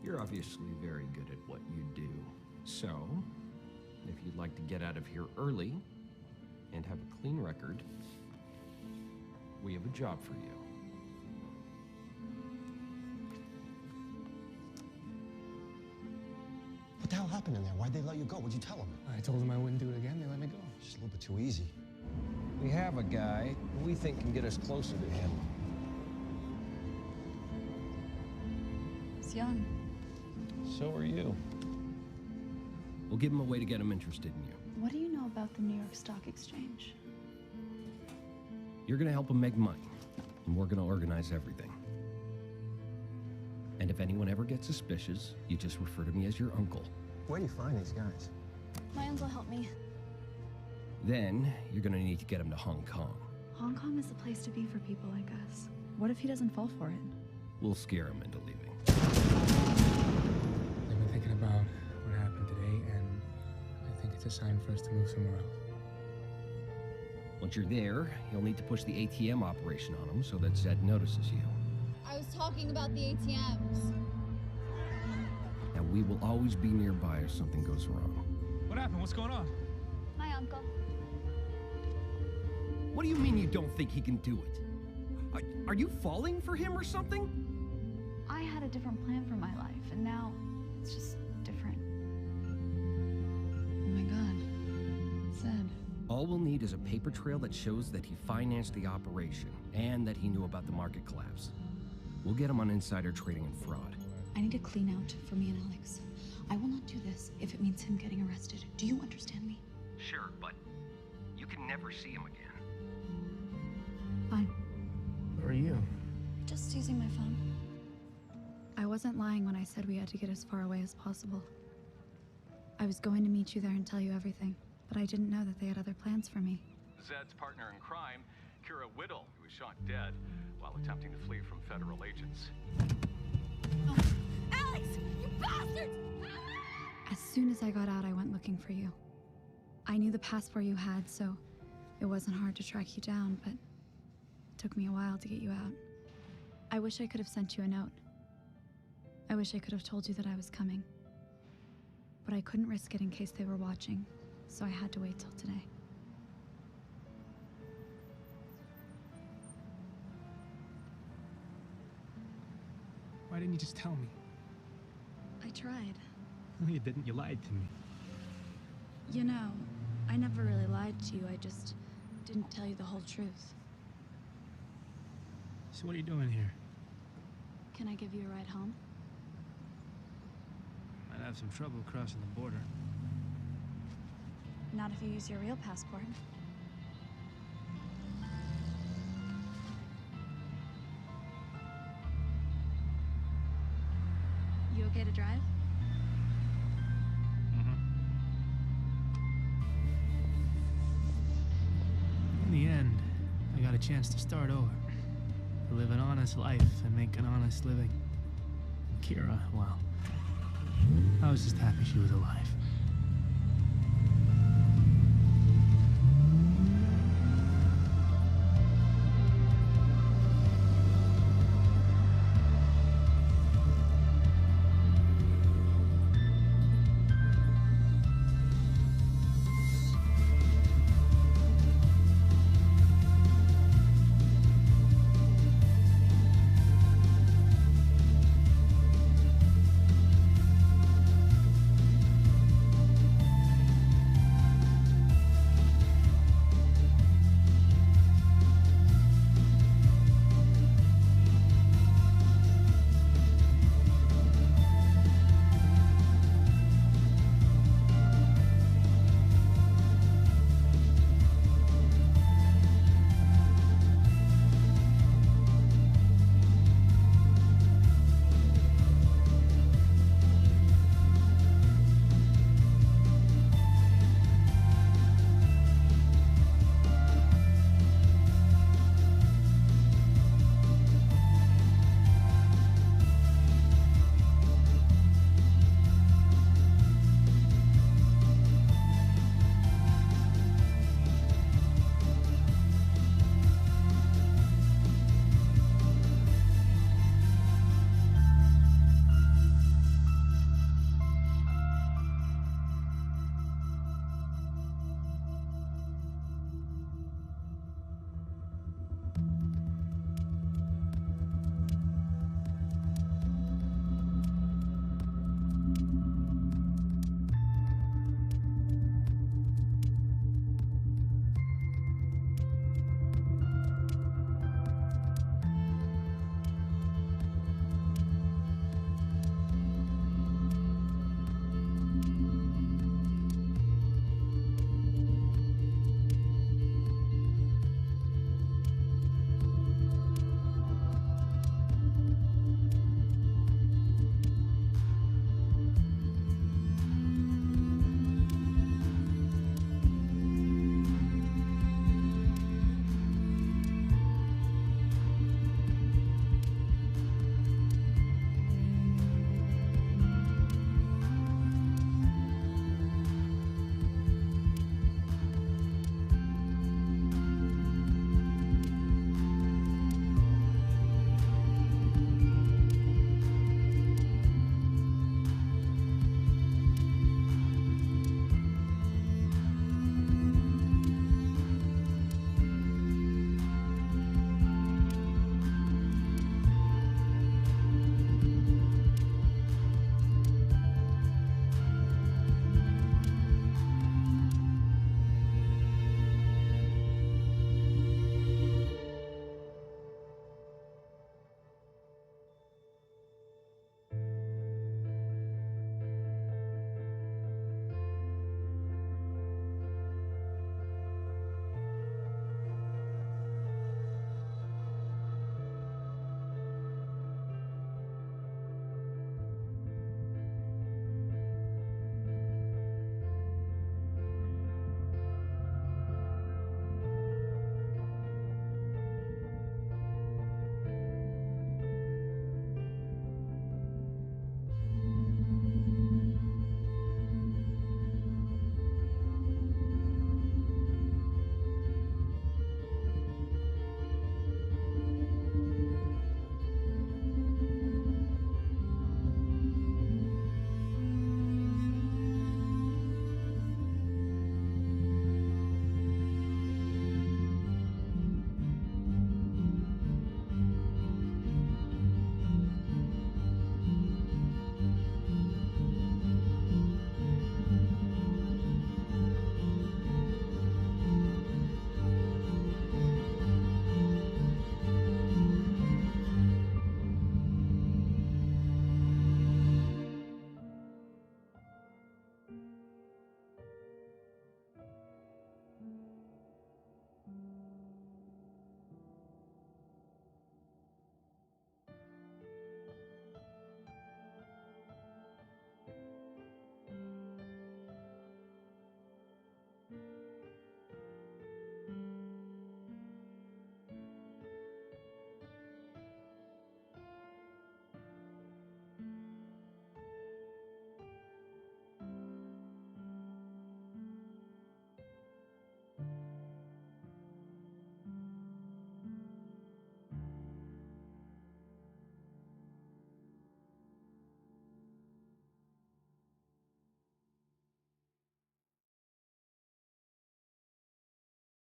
You're obviously very good at what you do. So, if you'd like to get out of here early and have a clean record, we have a job for you. What the hell happened in there? Why'd they let you go? What'd you tell them? I told them I wouldn't do it again. They let me go. Just a little bit too easy. We have a guy who we think can get us closer to him. He's young. So are you. We'll give him a way to get him interested in you. What do you know about the New York Stock Exchange? You're gonna help him make money, and we're gonna organize everything. And if anyone ever gets suspicious, you just refer to me as your uncle. Where do you find these guys? My uncle helped me. Then, you're gonna need to get him to Hong Kong. Hong Kong is the place to be for people like us. What if he doesn't fall for it? We'll scare him into leaving. I've been thinking about what happened today, and I think it's a sign for us to move somewhere else. Once you're there, you'll need to push the ATM operation on him so that Zed notices you. I was talking about the ATMs. And we will always be nearby if something goes wrong. What happened? What's going on? My uncle. What do you mean you don't think he can do it? Are you falling for him or something? I had a different plan for my life, and now it's just different. Oh my God. Zed. All we'll need is a paper trail that shows that he financed the operation and that he knew about the market collapse. We'll get him on insider trading and fraud. I need a clean out for me and Alex. I will not do this if it means him getting arrested. Do you understand me? Sure, but you can never see him again. Fine. Who are you? Just using my phone. I wasn't lying when I said we had to get as far away as possible. I was going to meet you there and tell you everything, but I didn't know that they had other plans for me. Zed's partner in crime, Kira Whittle, who was shot dead while attempting to flee from federal agents. Oh. Alex! You bastards! As soon as I got out, I went looking for you. I knew the passport you had, so it wasn't hard to track you down, but it took me a while to get you out. I wish I could have sent you a note. I wish I could have told you that I was coming. But I couldn't risk it in case they were watching, so I had to wait till today. Why didn't you just tell me? I tried. No, you didn't. You lied to me. You know, I never really lied to you. I just didn't tell you the whole truth. So what are you doing here? Can I give you a ride home? Might have some trouble crossing the border. Not if you use your real passport. You okay to drive? In the end, I got a chance to start over. To live an honest life and make an honest living. And Kira, well, I was just happy she was alive.